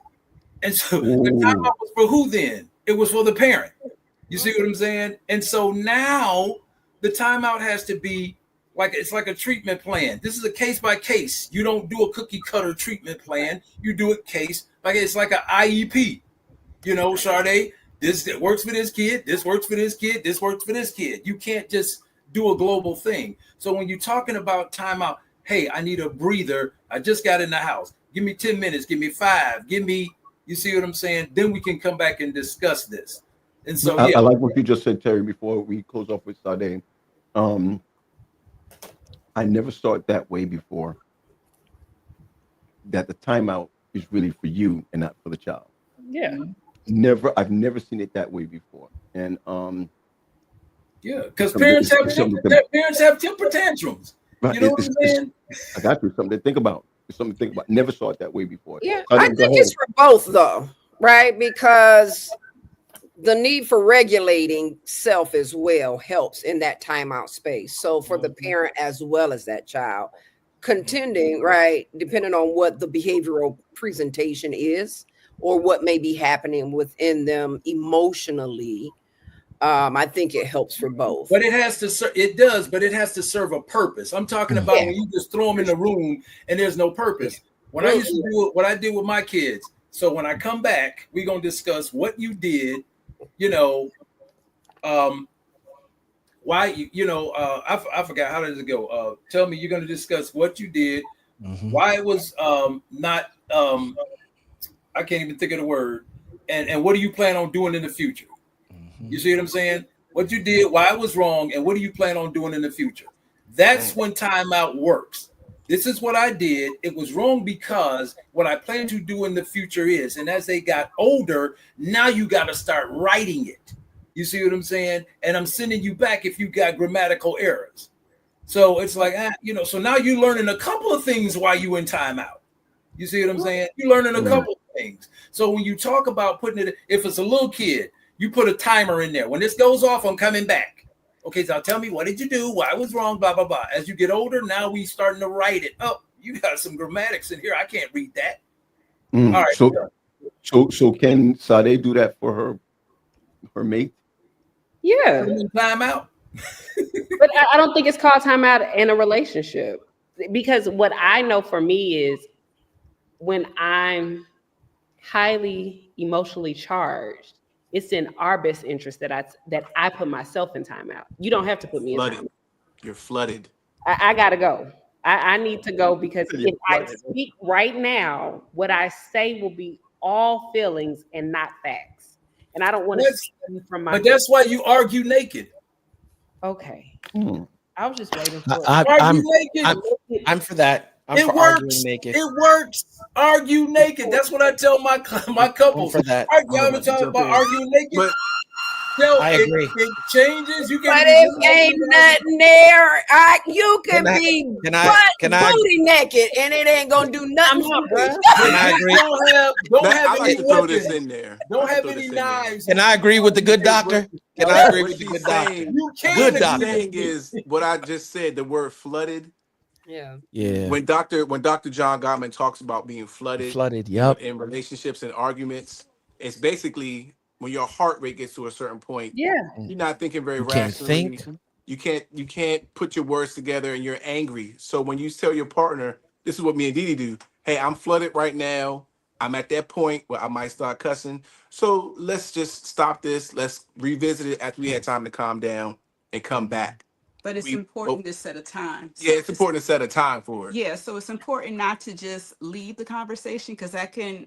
And so the timeout was for who then? It was for the parent. You see what I'm saying? And so now the timeout has to be it's like a treatment plan. This is a case by case. You don't do a cookie cutter treatment plan. You do it case by case. It's like an IEP. Sade, this works for this kid. This works for this kid. This works for this kid. You can't just do a global thing. So when you're talking about timeout, hey, I need a breather. I just got in the house. Give me 10 minutes. Give me 5. You see what I'm saying? Then we can come back and discuss this. And so, I like what you just said, Terry, before we close off with Sade. I never saw it that way before, that the timeout is really for you and not for the child. Yeah. I've never seen it that way before. And because parents have temper tantrums. Right. You know what I'm saying? I got you. Something to think about. Never saw it that way before. Yeah, I think it's for both though, right? Because the need for regulating self as well helps in that timeout space. So for the parent as well as that child, contending, right, depending on what the behavioral presentation is or what may be happening within them emotionally, I think it helps for both. But it has to serve a purpose. I'm talking about when you just throw them in the room and there's no purpose. When I used to do what I did with my kids. So when I come back, we're gonna discuss what you did. Why I forgot, how does it go? Tell me, you're gonna discuss what you did, why it was not I can't even think of the word, and what do you plan on doing in the future? You see what I'm saying? What you did, why it was wrong, and what do you plan on doing in the future? That's when timeout works. This is what I did. It was wrong because what I plan to do in the future is, and as they got older, now you got to start writing it. You see what I'm saying? And I'm sending you back if you got grammatical errors. So it's like, so now you're learning a couple of things while you in timeout. You see what I'm saying? You're learning a couple of things. So when you talk about putting it, if it's a little kid, you put a timer in there. When this goes off, I'm coming back. Okay, so tell me, what did you do? Why was wrong? Blah, blah, blah. As you get older, now we starting to write it. Oh, you got some grammatics in here. I can't read that. All right. So can Sade do that for her mate? Yeah. Timeout. But I don't think it's called timeout in a relationship, because what I know for me is when I'm highly emotionally charged, it's in our best interest that I put myself in timeout. You don't have to put me in timeout. You're flooded. I gotta go. I need to go, because if I speak right now, what I say will be all feelings and not facts. And I don't want to speak from my. But that's why you argue naked. Okay. I was just waiting for I'm for that. It works. Naked. It works. Argue naked. That's what I tell my couples. For that. I'm talking about arguing naked. But I agree. It changes. You can. But it ain't nothing there. You can be booty naked, and it ain't gonna do nothing. Can I agree? Don't have any throw this in there. Don't have any knives. Can I agree with the good doctor? Can I agree with the good doctor? You can. Good doctor. The thing is, what I just said, the word flooded. Yeah. When Dr. John Gottman talks about being flooded, in relationships and arguments, it's basically when your heart rate gets to a certain point. Yeah. You're not thinking very rationally. You can't put your words together, and you're angry. So when you tell your partner, this is what me and Didi do. Hey, I'm flooded right now. I'm at that point where I might start cussing. So let's just stop this. Let's revisit it after we had time to calm down and come back. But it's important to set a time. Yeah, it's important to set a time for it. Yeah, so it's important not to just leave the conversation, because that can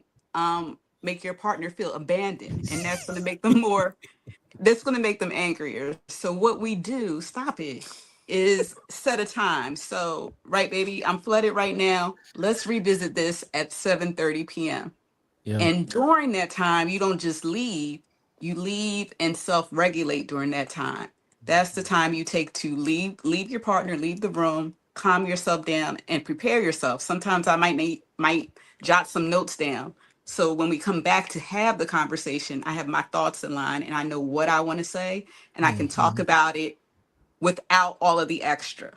make your partner feel abandoned, and that's going to make them angrier. So what we do, stop it, is set a time. So, right, baby, I'm flooded right now. Let's revisit this at 7:30 p.m. Yeah. And during that time, you don't just leave, you leave and self-regulate during that time. That's the time you take to leave your partner, leave the room, calm yourself down, and prepare yourself. Sometimes I might jot some notes down. So when we come back to have the conversation, I have my thoughts in line and I know what I want to say, and I can talk about it without all of the extra.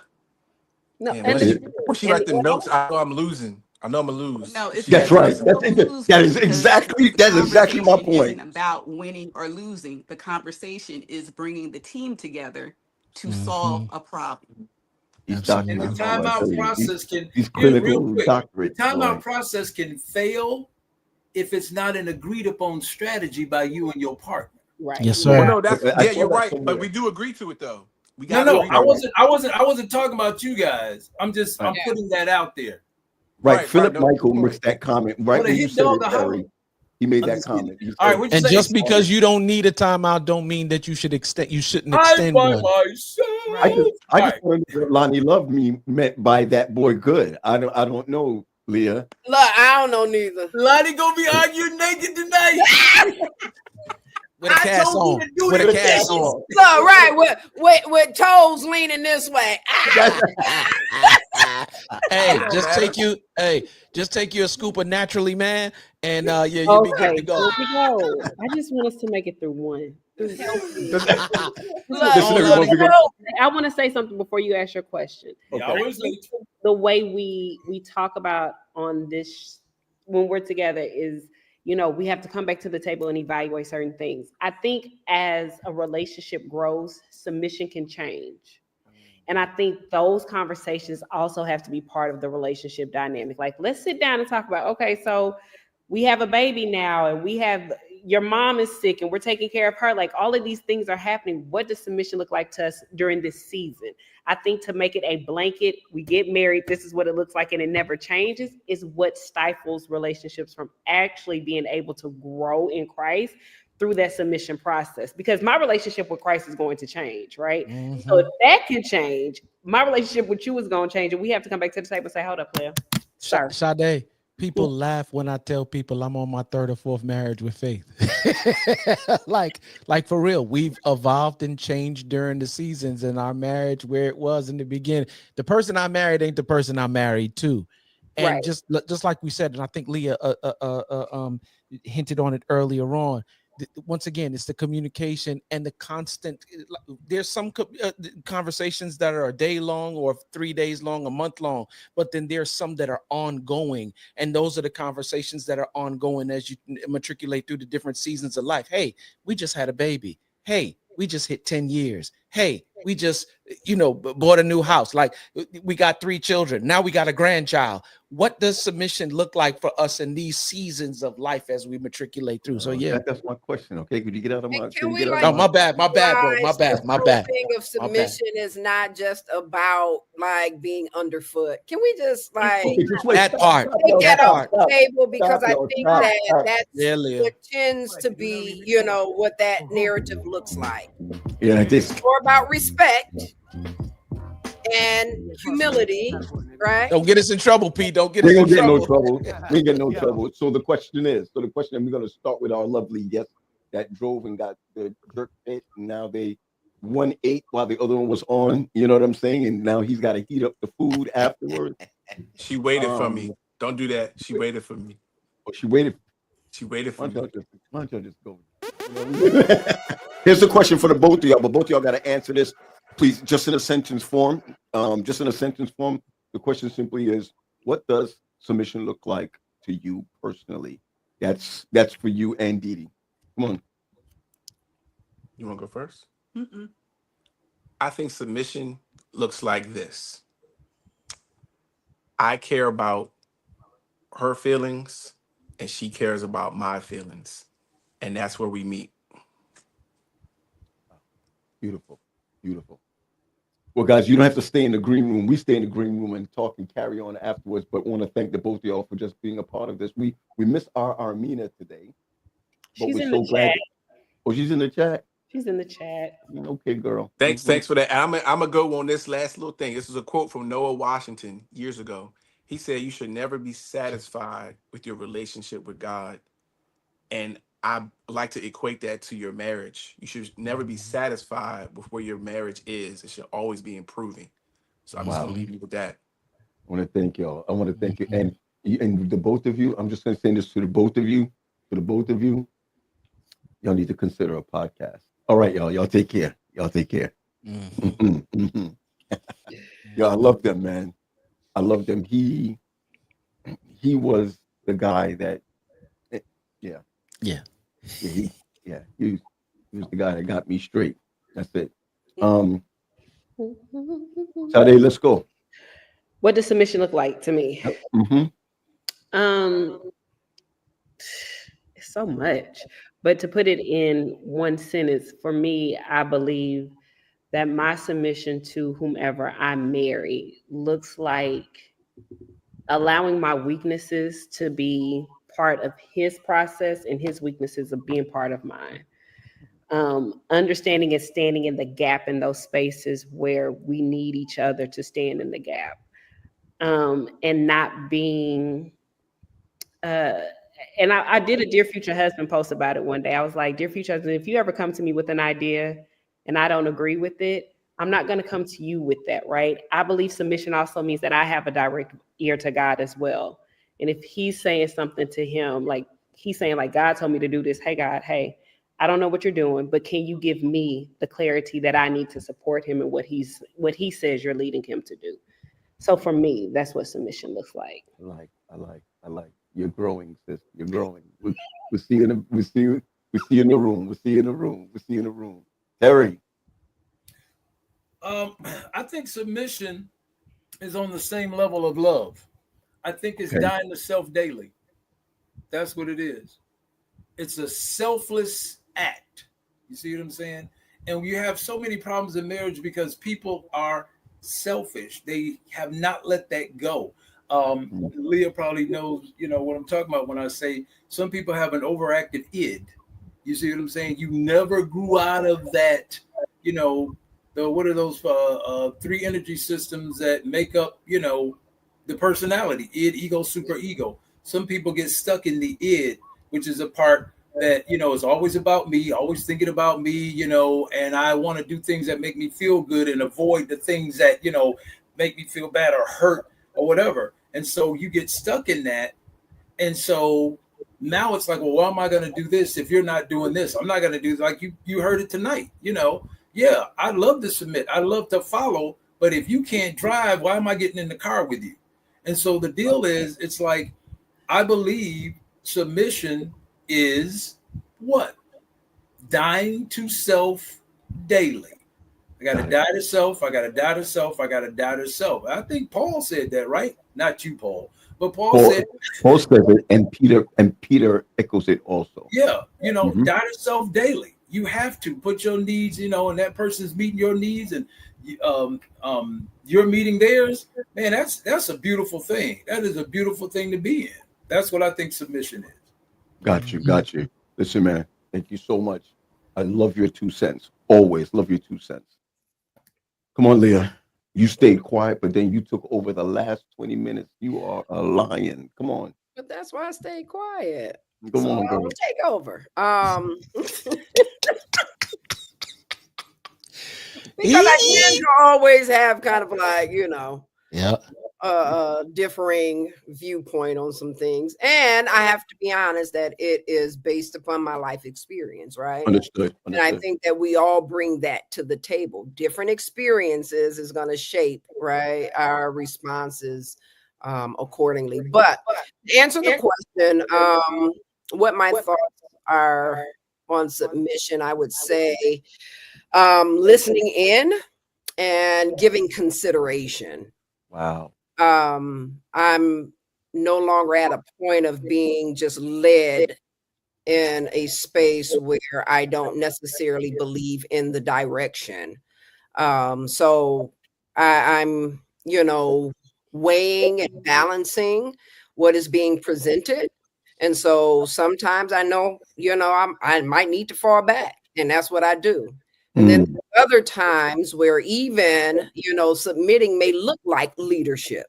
No, Yeah, and when she write the notes, I know I'm losing. I know I'm gonna lose. No, it's That's right. That is exactly my point. Isn't about winning or losing. The conversation is bringing the team together to solve a problem. And the timeout process can, these real clinical quick, doctorates. the timeout process can fail if it's not an agreed upon strategy by you and your partner. Right. Yes, sir. Well, no, you're right. But we do agree to it, though. I wasn't talking about you guys. I'm putting that out there. Right. Philip Michael makes that comment right when you said it, Terry. He made that comment. All right, and just because you don't need a timeout, don't mean that you shouldn't extend one. I just wondered what Lonnie Love meant by that boy good. I don't know, Leah. Look, I don't know neither. Lonnie gonna be arguing naked tonight. With a cast on. With a cast on. Look, right, with toes leaning this way. Hey, just take you a scoop of Naturally Man, and you'll be good to go. Here we go. I just want us to make it through one. I want to say something before you ask your question. Okay. The way we talk about on this when we're together is, we have to come back to the table and evaluate certain things. I think as a relationship grows, submission can change. And I think those conversations also have to be part of the relationship dynamic. Like, let's sit down and talk about, okay, so we have a baby now and your mom is sick and we're taking care of her. Like, all of these things are happening. What does submission look like to us during this season? I think to make it a blanket, we get married, this is what it looks like, and it never changes, is what stifles relationships from actually being able to grow in Christ through that submission process. Because my relationship with Christ is going to change, right? Mm-hmm. So if that can change, my relationship with you is going to change, and we have to come back to the table and say, hold up, player. Sure. Sade, people laugh when I tell people I'm on my third or fourth marriage with Faith. like for real, we've evolved and changed during the seasons in our marriage where it was in the beginning. The person I married ain't the person I'm married to. And right. just like we said, and I think Leah hinted on it earlier on, once again, it's the communication and the constant. There's some conversations that are a day long or 3 days long, a month long, but then there's some that are ongoing. And those are the conversations that are ongoing as you matriculate through the different seasons of life. Hey, we just had a baby. Hey, we just hit 10 years. Hey, we just, bought a new house. Like, we got 3 children. Now we got a grandchild. What does submission look like for us in these seasons of life as we matriculate through? So yeah, that's my question. Okay, could you get out of my? Oh, my bad, bro. My bad. The thing of submission is not just about like being underfoot. Can we just that part? Take that off the table, because I think that's what tends to be, what that narrative looks like. Yeah, it's more about respect and humility, right? Don't get us in trouble, Pete. Don't get us in trouble. We ain't get no trouble. So the question, and we're going to start with our lovely guest that drove and got the jerk pit, and now one ate while the other one was on. You know what I'm saying? And now he's got to heat up the food afterwards. She waited for me. Don't do that. She waited for me. Oh, she waited for me. Why don't y'all just go? Here's the question for the both of y'all, but both of y'all got to answer this, please, just in a sentence form. The question simply is, what does submission look like to you personally? That's for you and Didi. Come on. You want to go first? Mm-mm. I think submission looks like this. I care about her feelings, and she cares about my feelings. And that's where we meet. Beautiful. Well, guys, you don't have to stay in the green room. We stay in the green room and talk and carry on afterwards. But want to thank the both of y'all for just being a part of this. We miss our Armina today, but She's we're in so the glad. chat. Oh, she's in the chat. She's in the chat. Okay, girl. Thanks for that. I'm gonna go on this last little thing. This is a quote from Noah Washington years ago. He said, "You should never be satisfied with your relationship with God." And I like to equate that to your marriage. You should never be satisfied with where your marriage is. It should always be improving. So I'm just gonna leave you with that. I want to thank y'all. I want to thank you. And the both of you, I'm just going to say this to the both of you. For the both of you, y'all need to consider a podcast. All right, y'all. Y'all take care. Y'all take care. Yeah, I love them, man. I love them. He was the guy that, he was the guy that got me straight. That's it. Sade, let's go. What does submission look like to me? It's so much, but to put it in one sentence, for me, I believe that my submission to whomever I marry looks like allowing my weaknesses to be part of his process and his weaknesses of being part of mine. Understanding and standing in the gap in those spaces where we need each other to stand in the gap. And not being, and I did a Dear Future Husband post about it one day. I was like, Dear Future Husband, if you ever come to me with an idea and I don't agree with it, I'm not going to come to you with that, right? I believe submission also means that I have a direct ear to God as well. And if he's saying something to him, like he's saying, like, God told me to do this. Hey, God, hey, I don't know what you're doing, but can you give me the clarity that I need to support him in what he says you're leading him to do? So for me, that's what submission looks like. I like. You're growing, sis. You're growing. We'll see you in the room. We'll see you in the room. Terry. I think submission is on the same level of love. I think it's dying to self daily. That's what it is. It's a selfless act. You see what I'm saying? And you have so many problems in marriage because people are selfish. They have not let that go. Leah probably knows, what I'm talking about when I say some people have an overactive id. You see what I'm saying? You never grew out of that, what are those 3 energy systems that make up, the personality, id, ego, super ego. Some people get stuck in the id, which is a part that, is always about me, always thinking about me, and I want to do things that make me feel good and avoid the things that, make me feel bad or hurt or whatever. And so you get stuck in that. And so now it's like, well, why am I going to do this if you're not doing this? I'm not going to do like you heard it tonight, Yeah, I love to submit. I love to follow. But if you can't drive, why am I getting in the car with you? And so the deal is, it's like, I believe submission is what? Dying to self daily. I got to die to self. I got to die to self. I got to die to self. I think Paul said that, right? Not you, Paul, but Paul said it, and Peter echoes it also. Yeah, die to self daily. You have to put your needs, and that person's meeting your needs, and you're meeting theirs. Man, that's a beautiful thing. That is a beautiful thing to be in. That's what I think submission is. Got you. Listen, man, thank you so much. I love your 2 cents. Always love your 2 cents. Come on, Leah. You stayed quiet, but then you took over the last 20 minutes. You are a lion. Come on. But that's why I stayed quiet. Come on, girl. I'll take over. Because I tend to always have kind of like, differing viewpoint on some things. And I have to be honest that it is based upon my life experience, right? Understood. And I think that we all bring that to the table. Different experiences is going to shape, right, our responses accordingly. But to answer the question, what my thoughts are on submission, I would say listening in and giving consideration. Wow. I'm no longer at a point of being just led in a space where I don't necessarily believe in the direction. So I'm, weighing and balancing what is being presented. And so sometimes I know, I might need to fall back, and that's what I do. And then other times where even, submitting may look like leadership,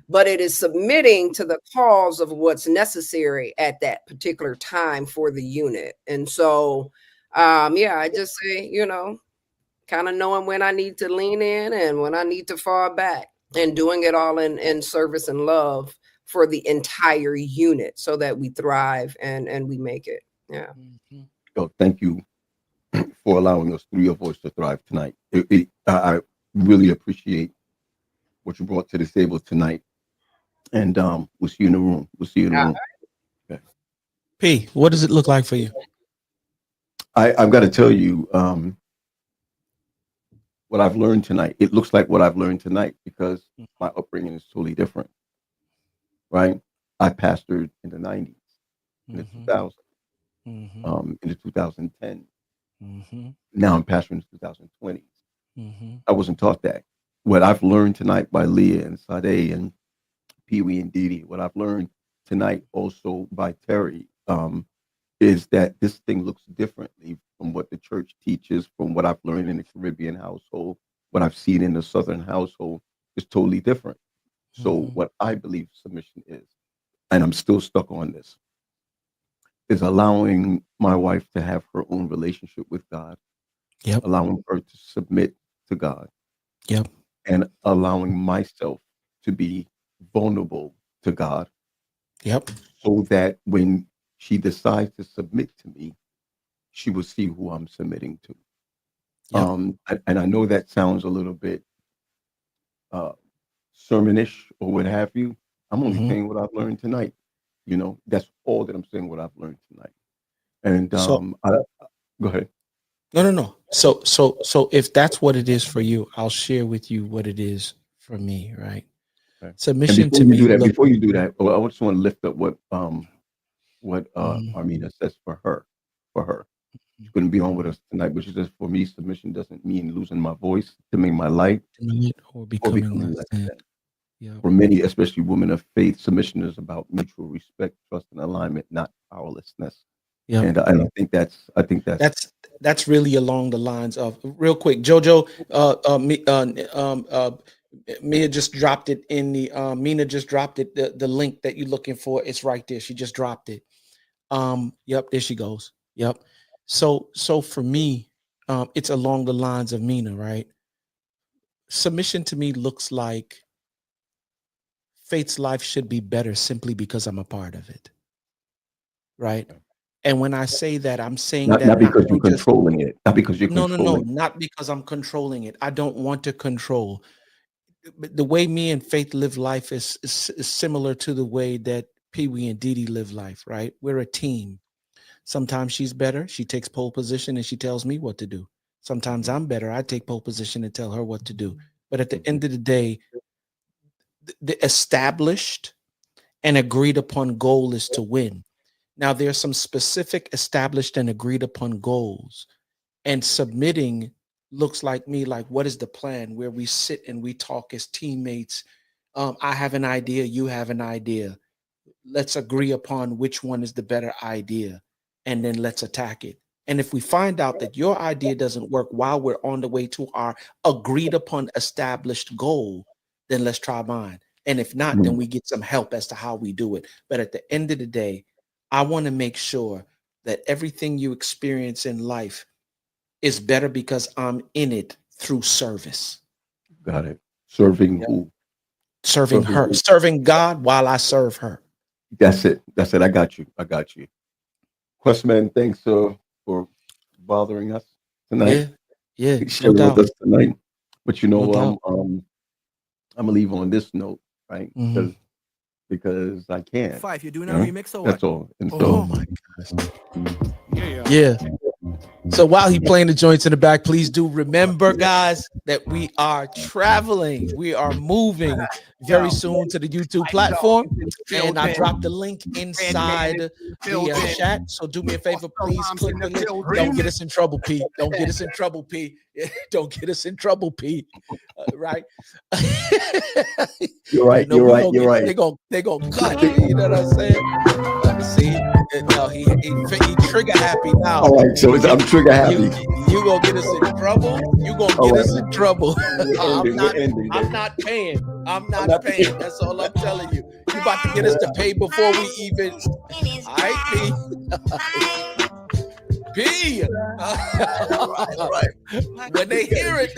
but it is submitting to the cause of what's necessary at that particular time for the unit. And so, I just say, kind of knowing when I need to lean in and when I need to fall back, and doing it all in service and love for the entire unit so that we thrive and we make it. Yeah. So thank you for allowing us through your voice to thrive tonight. I really appreciate what you brought to the table tonight. And we'll see you in the room. We'll see you in the room. Okay. P, what does it look like for you? I've got to tell you, what I've learned tonight, it looks like what I've learned tonight because my upbringing is totally different, right? I pastored in the 90s, in the 2000s, in the 2010s. Now I'm pastoring in the 2020s. I wasn't taught that. What I've learned tonight by Leah and Sade and Pee Wee and Dee Dee, what I've learned tonight also by Terry, is that this thing looks differently from what the church teaches, from what I've learned in the Caribbean household, what I've seen in the Southern household is totally different. So what I believe submission is, and I'm still stuck on this, is allowing my wife to have her own relationship with God, allowing her to submit to God, and allowing myself to be vulnerable to God, so that when she decides to submit to me, she will see who I'm submitting to. And I know that sounds a little bit sermonish or what have you. I'm only saying what I've learned tonight. That's all that I'm saying, what I've learned tonight. And go ahead. No. So if that's what it is for you, I'll share with you what it is for me, right? Okay. Submission to me. Before you do that, I just want to lift up what Armina says for her. She couldn't be on with us tonight, but she says, for me, submission doesn't mean losing my voice, dimming my light, or becoming less than. For many, especially women of faith, submission is about mutual respect, trust, and alignment, not powerlessness. And I think that's really along the lines of, real quick, Jojo, Mia just dropped it in the Mina just dropped it, the link that you're looking for. It's right there. She just dropped it. There she goes. So for me, it's along the lines of Mina, right? Submission to me looks like Faith's life should be better simply because I'm a part of it, right? And when I say that, I'm saying not because you're controlling it, not because you're controlling. No, not because I'm controlling it. I don't want to control. The way me and Faith live life is similar to the way that Pee Wee and Dee Dee live life, right? We're a team. Sometimes she's better. She takes pole position and she tells me what to do. Sometimes I'm better. I take pole position and tell her what to do. But at the end of the day, the established and agreed upon goal is to win. Now, there's some specific established and agreed upon goals, and submitting looks like me, like, what is the plan, where we sit and we talk as teammates. I have an idea. You have an idea. Let's agree upon which one is the better idea, and then let's attack it. And if we find out that your idea doesn't work while we're on the way to our agreed upon established goal, then let's try mine. And if not, then we get some help as to how we do it. But at the end of the day, I want to make sure that everything you experience in life is better because I'm in it through service. Got it. Serving who? Serving her. Serving God while I serve her. That's it. I got you. Questman, thanks for bothering us tonight. Yeah. Sharing with us tonight. But I'm gonna leave on this note, right? Because I can. Five, you're doing a remix or what? That's all. And so, oh my gosh. Yeah. So while he playing the joints in the back, please do remember, guys, that we are traveling. We are moving very soon to the YouTube platform. And I dropped the link inside the chat. So do me a favor, please click the link. Don't get us in trouble, Pete. Don't get us in trouble, Pete. Don't get us in trouble, Pete. Right? You're right. You're right. They're gonna cut. You know what I'm saying? See, no, he trigger happy now. All right, so I'm trigger happy. You gonna get us in trouble? You gonna get us in trouble? I'm not paying. I'm not paying. That's all I'm telling you. You about to get us to pay before we even. All right, P. P. When they hear it.